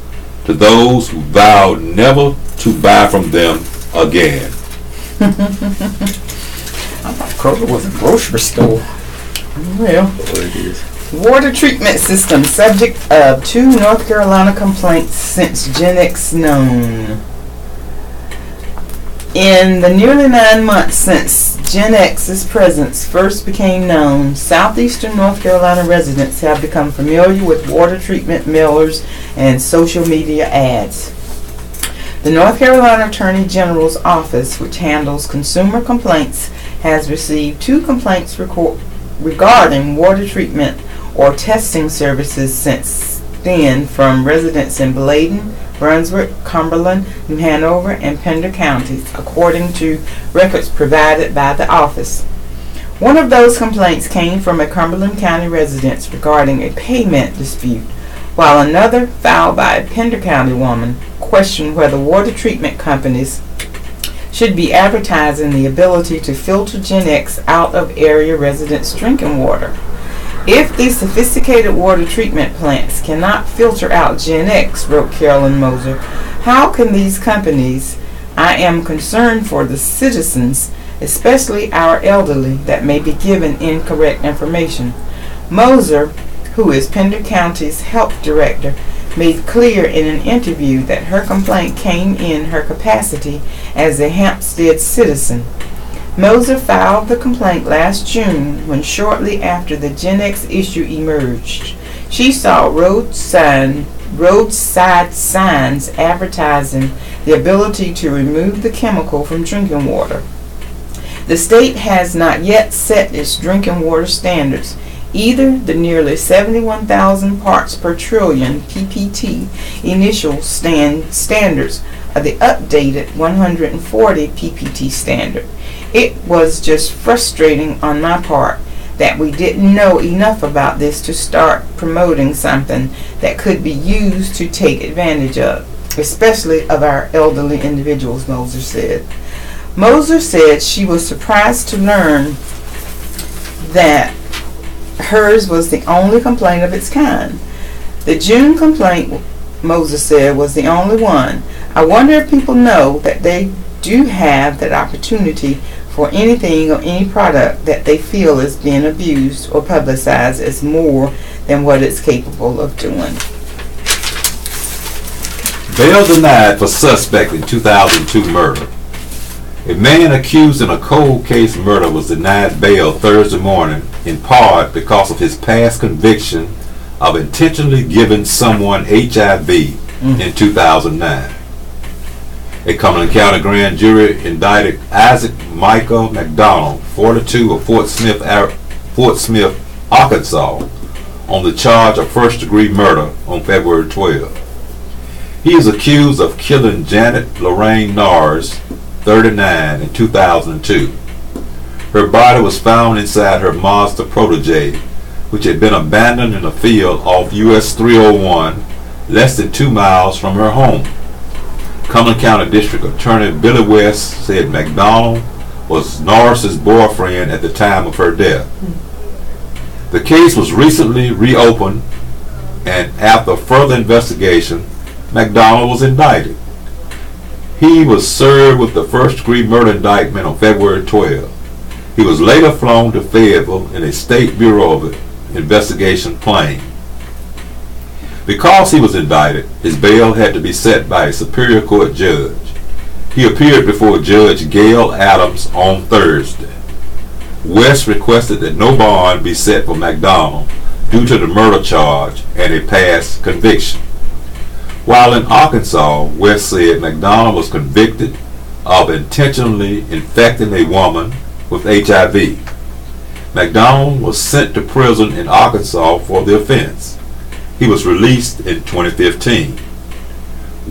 Speaker 1: to those who vowed never to buy from them again.
Speaker 2: I thought Kroger was a grocery store. Well,
Speaker 3: it is.
Speaker 2: water treatment system, subject of 2 North Carolina complaints since Gen X known. In the nearly 9 months since Gen X's presence first became known, southeastern North Carolina residents have become familiar with water treatment mailers and social media ads. The North Carolina Attorney General's Office, which handles consumer complaints, has received 2 complaints regarding water treatment or testing services since then from residents in Bladen, Brunswick, Cumberland, New Hanover, and Pender counties, according to records provided by the office. One of those complaints came from a Cumberland County resident regarding a payment dispute, while another, filed by a Pender County woman, questioned whether water treatment companies should be advertising the ability to filter Gen X out of area residents' drinking water. If these sophisticated water treatment plants cannot filter out Gen X, wrote Carolyn Moser, how can these companies? I am concerned for the citizens, especially our elderly, that may be given incorrect information. Moser, who is Pender County's health director, made clear in an interview that her complaint came in her capacity as a Hampstead citizen. Moser filed the complaint last June when, shortly after the Gen X issue emerged, she saw roadside signs advertising the ability to remove the chemical from drinking water. The state has not yet set its drinking water standards, either the nearly 71,000 parts per trillion PPT initial standards or the updated 140 PPT standard. It was just frustrating on my part that we didn't know enough about this to start promoting something that could be used to take advantage of, especially of our elderly individuals, Moser said. Moser said she was surprised to learn that hers was the only complaint of its kind. The June complaint, Moser said, was the only one. I wonder if people know that they do have that opportunity for anything or any product that they feel is being abused or publicized as more than what it's capable of doing.
Speaker 1: Bail denied for suspect in 2002 murder. A man accused in a cold case murder was denied bail Thursday morning, in part because of his past conviction of intentionally giving someone HIV in 2009. A Cumberland County grand jury indicted Isaac Michael McDonald, 42, of Fort Smith, Arkansas, on the charge of first-degree murder on February 12. He is accused of killing Janet Lorraine Nars, 39, in 2002. Her body was found inside her Mazda Protege, which had been abandoned in a field off US 301, less than 2 miles from her home. Cumberland County District Attorney Billy West said McDonald was Norris's boyfriend at the time of her death. The case was recently reopened, and after further investigation, McDonald was indicted. He was served with the first-degree murder indictment on February 12. He was later flown to Fayetteville in a State Bureau of Investigation plane. Because he was indicted, his bail had to be set by a Superior Court judge. He appeared before Judge Gail Adams on Thursday. West requested that no bond be set for McDonald due to the murder charge and a past conviction. While in Arkansas, West said McDonald was convicted of intentionally infecting a woman with HIV. McDonald was sent to prison in Arkansas for the offense. He was released in 2015.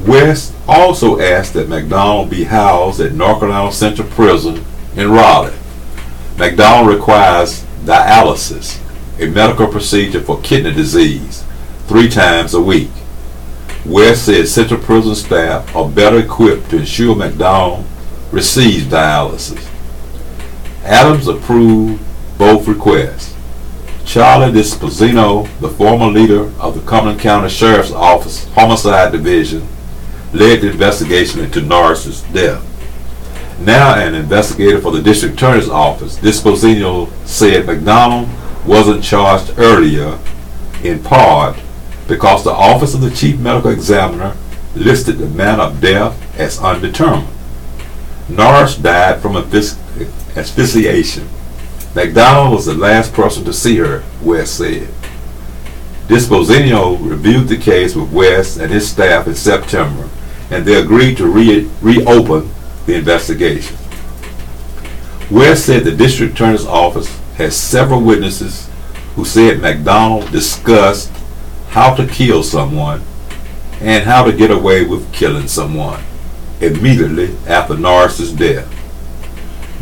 Speaker 1: West also asked that McDonald be housed at North Carolina Central Prison in Raleigh. McDonald requires dialysis, a medical procedure for kidney disease, 3 times a week. West said Central Prison staff are better equipped to ensure McDonald receives dialysis. Adams approved both requests. Charlie Disposino, the former leader of the Cumberland County Sheriff's Office Homicide Division, led the investigation into Norris's death. Now an investigator for the District Attorney's Office, Disposino said McDonald wasn't charged earlier, in part because the Office of the Chief Medical Examiner listed the manner of death as undetermined. Norris died from asphyxiation. McDonald was the last person to see her, West said. Disposino reviewed the case with West and his staff in September, and they agreed to reopen the investigation. West said the District Attorney's Office has several witnesses who said McDonald discussed how to kill someone and how to get away with killing someone immediately after Norris's death.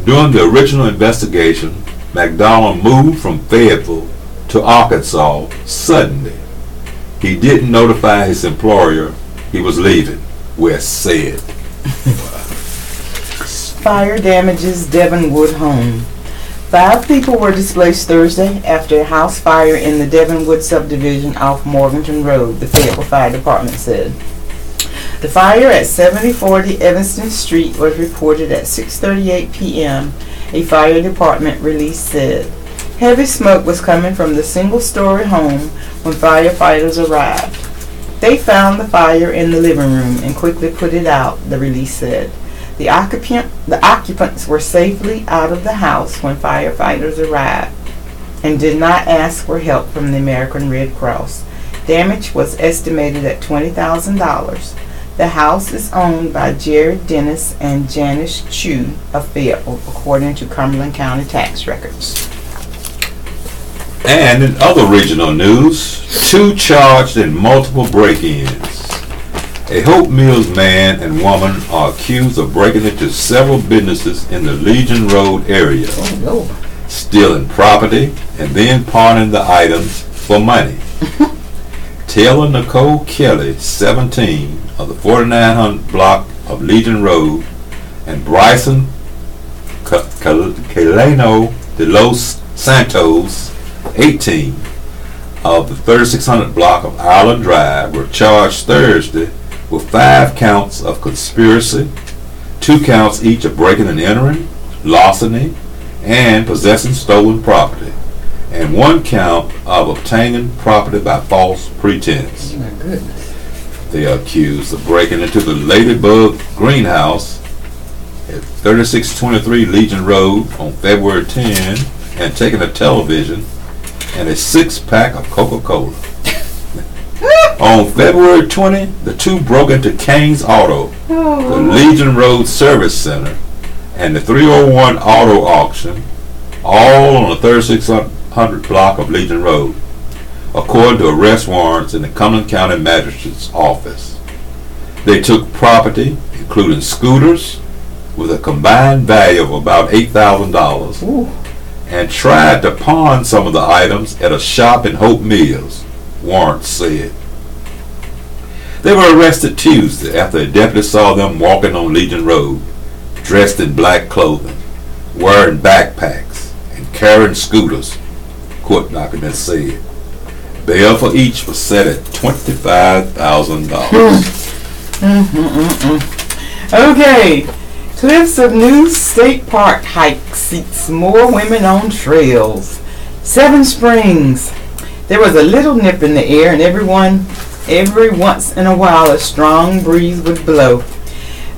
Speaker 1: During the original investigation, McDonald moved from Fayetteville to Arkansas suddenly. He didn't notify his employer he was leaving, West said.
Speaker 2: Fire damages Devonwood home. 5 people were displaced Thursday after a house fire in the Devonwood subdivision off Morganton Road, the Fayetteville Fire Department said. The fire at 7040 Evanston Street was reported at 6:38 p.m., a fire department release said. Heavy smoke was coming from the single-story home when firefighters arrived. They found the fire in the living room and quickly put it out, the release said. The occupants were safely out of the house when firefighters arrived and did not ask for help from the American Red Cross. Damage was estimated at $20,000. The house is owned by Jared Dennis and Janice Chu of Fayetteville, according to Cumberland County tax records.
Speaker 1: And in other regional news, 2 charged in multiple break-ins. A Hope Mills man and woman are accused of breaking into several businesses in the Legion Road area, stealing property and then pawning the items for money. Taylor Nicole Kelly, 17, of the 4900 block of Legion Road, and Bryson Caleno de Los Santos, 18, of the 3600 block of Island Drive, were charged Thursday with 5 counts of conspiracy, 2 counts each of breaking and entering, larceny, and possessing stolen property, and 1 count of obtaining property by false pretense.
Speaker 2: Oh my goodness.
Speaker 1: They are accused of breaking into the Ladybug Greenhouse at 3623 Legion Road on February 10 and taking a television and a 6-pack of Coca-Cola. On February 20, the 2 broke into Kane's Auto, the Legion Road Service Center, and the 301 Auto Auction, all on the 3600 block of Legion Road, according to arrest warrants in the Cumberland County Magistrate's Office. They took property, including scooters, with a combined value of about $8,000, and tried to pawn some of the items at a shop in Hope Mills, warrants said. They were arrested Tuesday after a deputy saw them walking on Legion Road, dressed in black clothing, wearing backpacks, and carrying scooters, court documents said. Bail for each was set at $25,000.
Speaker 2: Okay. Cliffs of new state park hike seats more women on trails. 7 Springs. There was a little nip in the air, and every once in a while a strong breeze would blow.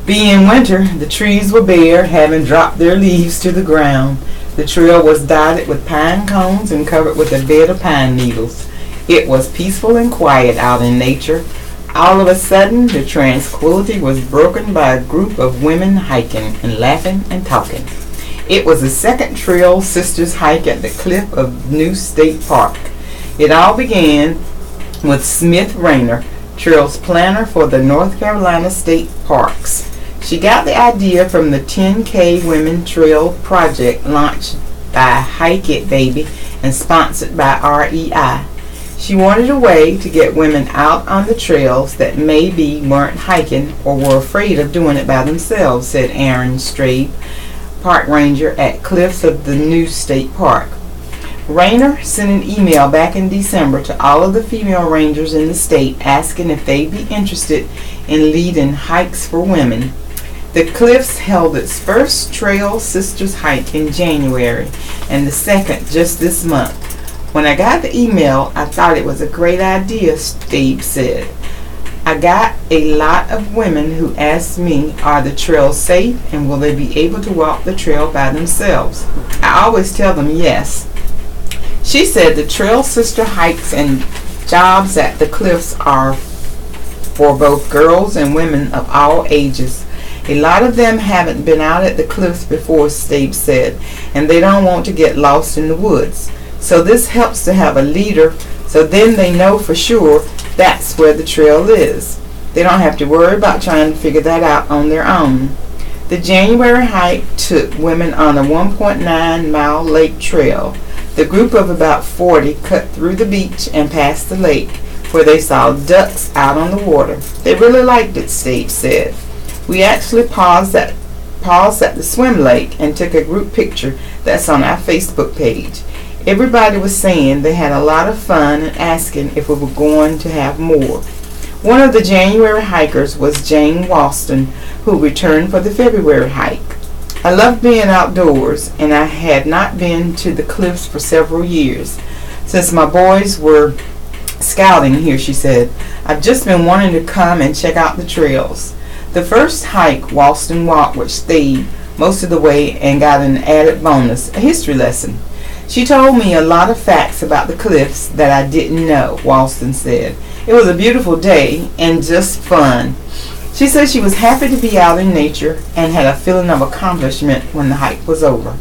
Speaker 2: Being winter, the trees were bare, having dropped their leaves to the ground. The trail was dotted with pine cones and covered with a bed of pine needles. It was peaceful and quiet out in nature. All of a sudden, the tranquility was broken by a group of women hiking and laughing and talking. It was the second Trail Sisters hike at the cliff of New State Park. It all began with Smith Rayner, Trail's planner for the North Carolina State Parks. She got the idea from the 10K Women Trail Project launched by Hike It Baby and sponsored by REI. She wanted a way to get women out on the trails that maybe weren't hiking or were afraid of doing it by themselves, said Aaron Strabe, park ranger at Cliffs of the New State Park. Rayner sent an email back in December to all of the female rangers in the state asking if they'd be interested in leading hikes for women. The Cliffs held its first Trail Sisters hike in January and the second just this month. When I got the email, I thought it was a great idea, Steve said. I got a lot of women who asked me, are the trails safe and will they be able to walk the trail by themselves? I always tell them yes. She said the Trail Sister hikes and jobs at the Cliffs are for both girls and women of all ages. A lot of them haven't been out at the Cliffs before, Steve said, and they don't want to get lost in the woods. So this helps to have a leader, so then they know for sure that's where the trail is. They don't have to worry about trying to figure that out on their own. The January hike took women on a 1.9-mile lake trail. The group of about 40 cut through the beach and past the lake, where they saw ducks out on the water. They really liked it, Steve said. We actually paused at the swim lake and took a group picture that's on our Facebook page. Everybody was saying they had a lot of fun and asking if we were going to have more. One of the January hikers was Jane Walston, who returned for the February hike. I love being outdoors, and I had not been to the Cliffs for several years. Since my boys were scouting here, she said, I've just been wanting to come and check out the trails. The first hike Walston walked with Steve most of the way and got an added bonus, a history lesson. She told me a lot of facts about the Cliffs that I didn't know, Walston said. It was a beautiful day and just fun. She said she was happy to be out in nature and had a feeling of accomplishment when the hike was over.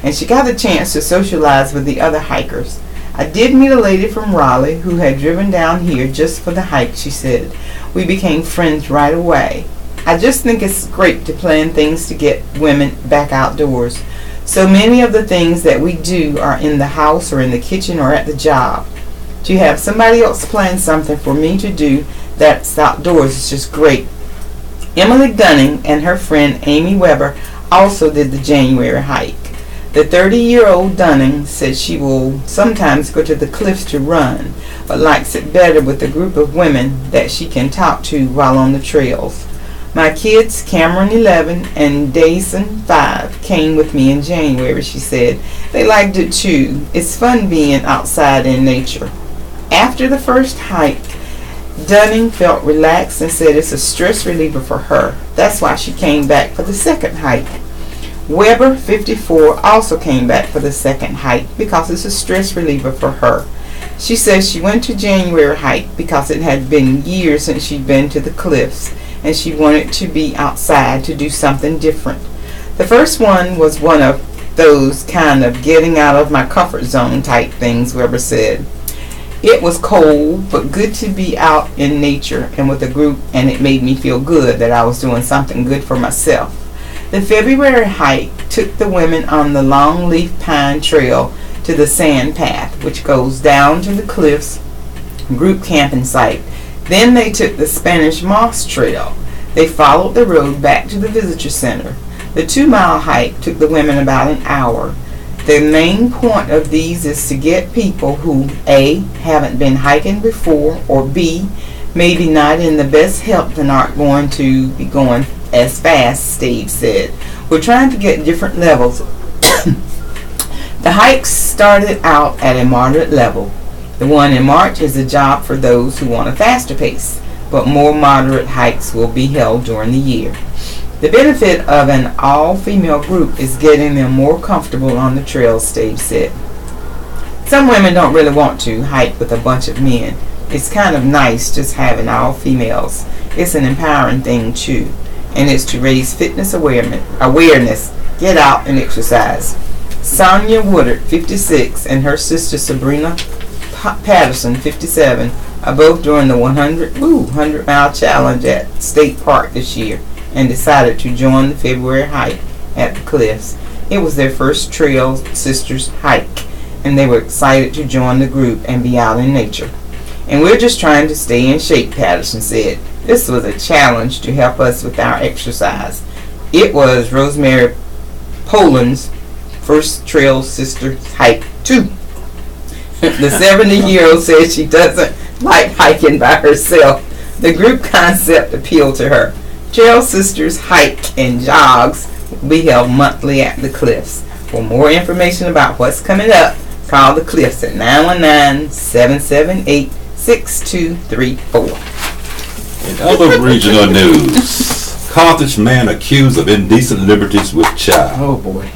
Speaker 2: And she got a chance to socialize with the other hikers. I did meet a lady from Raleigh who had driven down here just for the hike, she said. We became friends right away. I just think it's great to plan things to get women back outdoors. So many of the things that we do are in the house or in the kitchen or at the job. To have somebody else plan something for me to do that's outdoors is just great. Emily Dunning and her friend Amy Weber also did the January hike. The 30-year-old Dunning said she will sometimes go to the Cliffs to run, but likes it better with a group of women that she can talk to while on the trails. My kids, Cameron 11 and Dayson 5, came with me in January, she said. They liked it too. It's fun being outside in nature. After the first hike, Dunning felt relaxed and said it's a stress reliever for her. That's why she came back for the second hike. Weber, 54, also came back for the second hike because it's a stress reliever for her. She says she went to January hike because it had been years since she'd been to the Cliffs, and she wanted to be outside to do something different. The first one was one of those kind of getting out of my comfort zone type things, Weber said. It was cold, but good to be out in nature and with a group, and it made me feel good that I was doing something good for myself. The February hike took the women on the Longleaf Pine Trail to the Sand Path, which goes down to the Cliffs group camping site. Then they took the Spanish Moss Trail. They followed the road back to the visitor center. The 2-mile hike took the women about an hour. The main point of these is to get people who A, haven't been hiking before, or B, maybe not in the best health and aren't going to be going as fast, Steve said. We're trying to get different levels. The hikes started out at a moderate level. The one in March is a job for those who want a faster pace, but more moderate hikes will be held during the year. The benefit of an all-female group is getting them more comfortable on the trails, Steve said. Some women don't really want to hike with a bunch of men. It's kind of nice just having all females. It's an empowering thing too, and it's to raise fitness awareness. Get out and exercise. Sonia Woodard, 56, and her sister Sabrina Patterson, 57, are both doing the 100-mile challenge at State Park this year and decided to join the February hike at the cliffs. It was their first Trail Sisters hike, and they were excited to join the group and be out in nature. And we're just trying to stay in shape, Patterson said. This was a challenge to help us with our exercise. It was Rosemary Poland's first Trail Sisters hike, too. The 70-year-old said she doesn't like hiking by herself. The group concept appealed to her. Trail Sisters hike and jogs will be held monthly at the cliffs. For more information about what's coming up, call the cliffs at 919-778-6234.
Speaker 1: In other regional news, Carthage man accused of indecent liberties with child.
Speaker 2: Oh boy.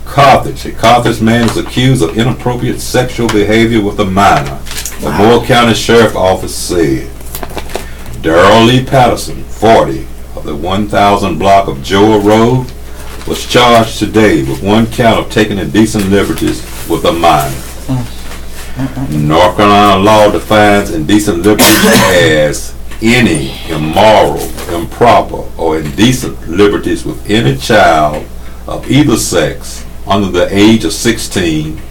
Speaker 1: Carthage. A Carthage man is accused of inappropriate sexual behavior with a minor, the Moore County Sheriff Office said. Darrell Lee Patterson, 40, of the 1000 block of Joel Road, was charged today with one count of taking indecent liberties with a minor. North Carolina law defines indecent liberties as any immoral, improper, or indecent liberties with any child of either sex under the age of 16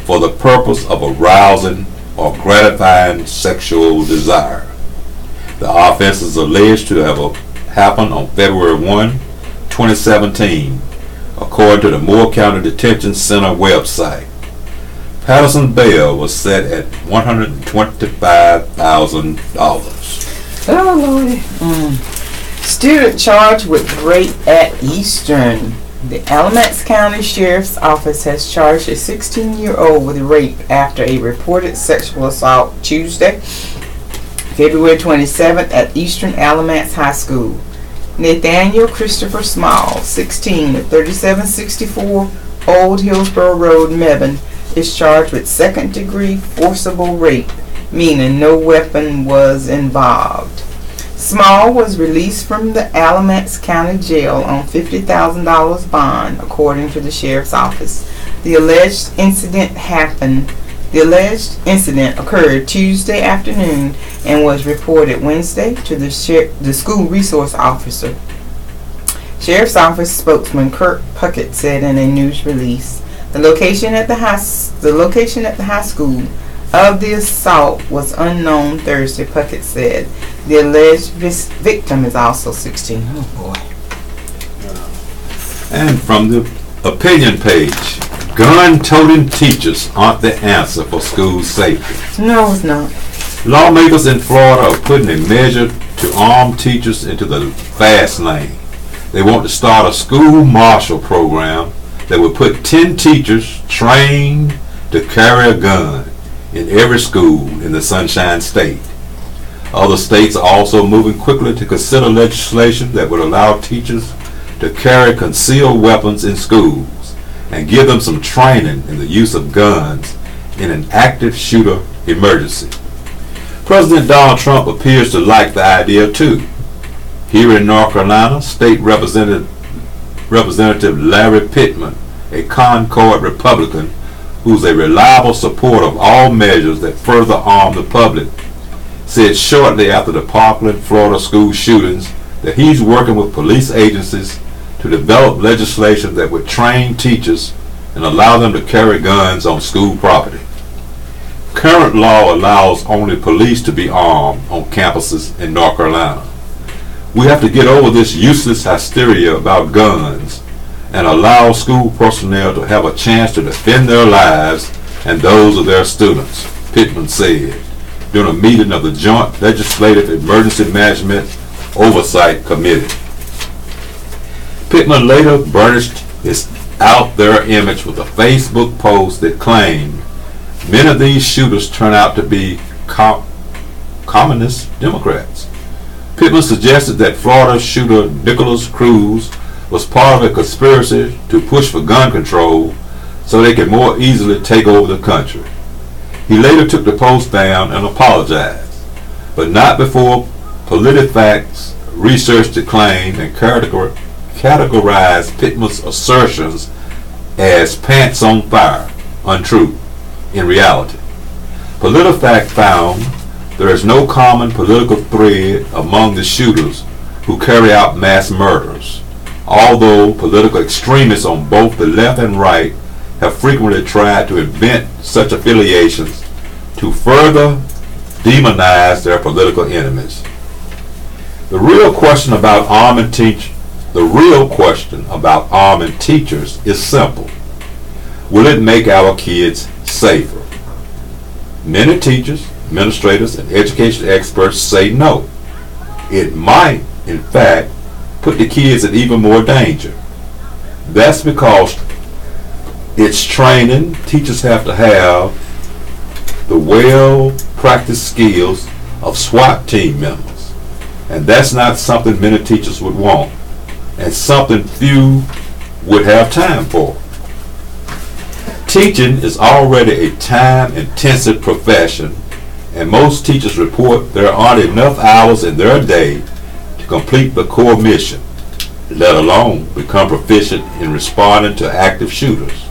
Speaker 1: for the purpose of arousing or gratifying sexual desire. The offense is alleged to have happened on February 1, 2017, according to the Moore County Detention Center website. Patterson's bail was set at $125,000.
Speaker 2: Oh, Lordy. Student charged with rape at Eastern. The Alamance County Sheriff's Office has charged a 16-year-old with rape after a reported sexual assault Tuesday, February 27th at Eastern Alamance High School. Nathaniel Christopher Small, 16, at 3764 Old Hillsborough Road, Mebane, is charged with second-degree forcible rape, meaning no weapon was involved. Small was released from the Alamance County Jail on $50,000 bond, according to the Sheriff's Office. The alleged incident occurred Tuesday afternoon and was reported Wednesday to the school resource officer. Sheriff's Office spokesman Kurt Puckett said in a news release, the location at the high school of the assault was unknown Thursday, Puckett said. The alleged victim is also 16. Oh boy.
Speaker 1: And from the opinion page, gun-toting teachers aren't the answer for school safety.
Speaker 2: No, it's not.
Speaker 1: Lawmakers in Florida are putting a measure to arm teachers into the fast lane. They want to start a school marshal program that would put 10 teachers trained to carry a gun in every school in the Sunshine State. Other states are also moving quickly to consider legislation that would allow teachers to carry concealed weapons in schools and give them some training in the use of guns in an active shooter emergency. President Donald Trump appears to like the idea too. Here in North Carolina, State Representative Larry Pittman, a Concord Republican who's a reliable supporter of all measures that further arm the public, said shortly after the Parkland, Florida school shootings that he's working with police agencies to develop legislation that would train teachers and allow them to carry guns on school property. Current law allows only police to be armed on campuses in North Carolina. We have to get over this useless hysteria about guns and allow school personnel to have a chance to defend their lives and those of their students, Pittman said during a meeting of the Joint Legislative Emergency Management Oversight Committee. Pittman later burnished his out there image with a Facebook post that claimed many of these shooters turn out to be communist Democrats. Pittman suggested that Florida shooter Nicholas Cruz was part of a conspiracy to push for gun control so they could more easily take over the country. He later took the post down and apologized, but not before PolitiFact's research declaimed and categorized Pittman's assertions as pants on fire, untrue. In reality, PolitiFact found there is no common political thread among the shooters who carry out mass murders, although political extremists on both the left and right have frequently tried to invent such affiliations to further demonize their political enemies. The real question about arming teachers is simple. Will it make our kids safer? Many teachers, administrators, and education experts say no. It might, in fact, put the kids in even more danger. That's because it's training. Teachers have to have the well-practiced skills of SWAT team members. And that's not something many teachers would want, and something few would have time for. Teaching is already a time-intensive profession, and most teachers report there aren't enough hours in their day to complete the core mission, let alone become proficient in responding to active shooters.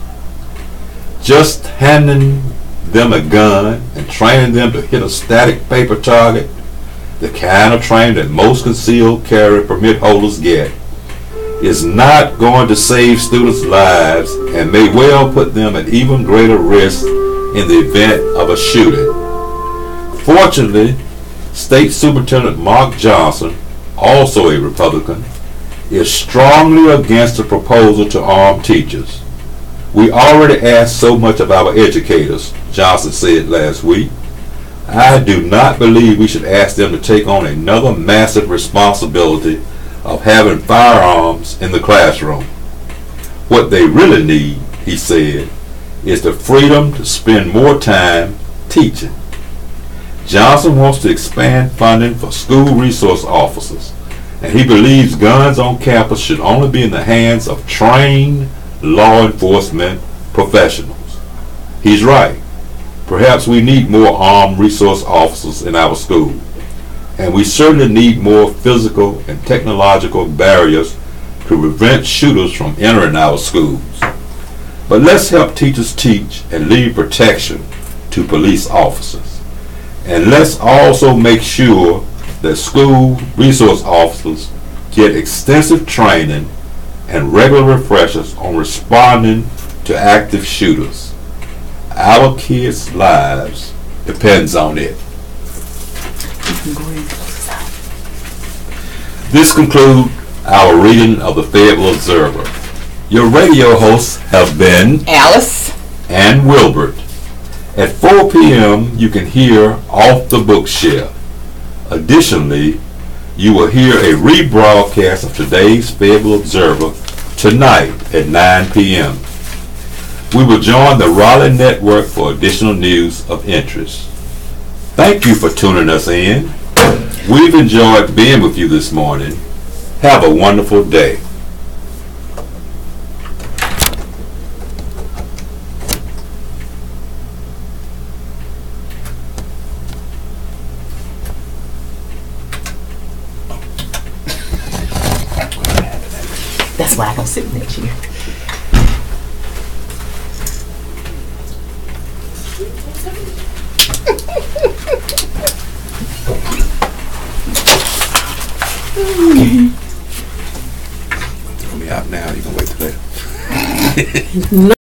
Speaker 1: Just handing them a gun and training them to hit a static paper target, the kind of training that most concealed carry permit holders get, is not going to save students' lives and may well put them at even greater risk in the event of a shooting. Fortunately, State Superintendent Mark Johnson, also a Republican, is strongly against the proposal to arm teachers. We already ask so much of our educators, Johnson said last week. I do not believe we should ask them to take on another massive responsibility of having firearms in the classroom. What they really need, he said, is the freedom to spend more time teaching. Johnson wants to expand funding for school resource officers, and he believes guns on campus should only be in the hands of trained law enforcement professionals. He's right. Perhaps we need more armed resource officers in our school, and we certainly need more physical and technological barriers to prevent shooters from entering our schools. But let's help teachers teach and leave protection to police officers. And let's also make sure that school resource officers get extensive training and regular refreshers on responding to active shooters. Our kids' lives depends on it. This concludes our reading of the Fayetteville Observer. Your radio hosts have been
Speaker 2: Alice
Speaker 1: and Wilbert. At 4 p.m. you can hear Off the Bookshelf. Additionally, you will hear a rebroadcast of today's Fayetteville Observer tonight at 9 p.m. We will join the Raleigh Network for additional news of interest. Thank you for tuning us in. We've enjoyed being with you this morning. Have a wonderful day.
Speaker 2: That's why I don't sit next to you.
Speaker 1: Throw me out now. You can wait till later.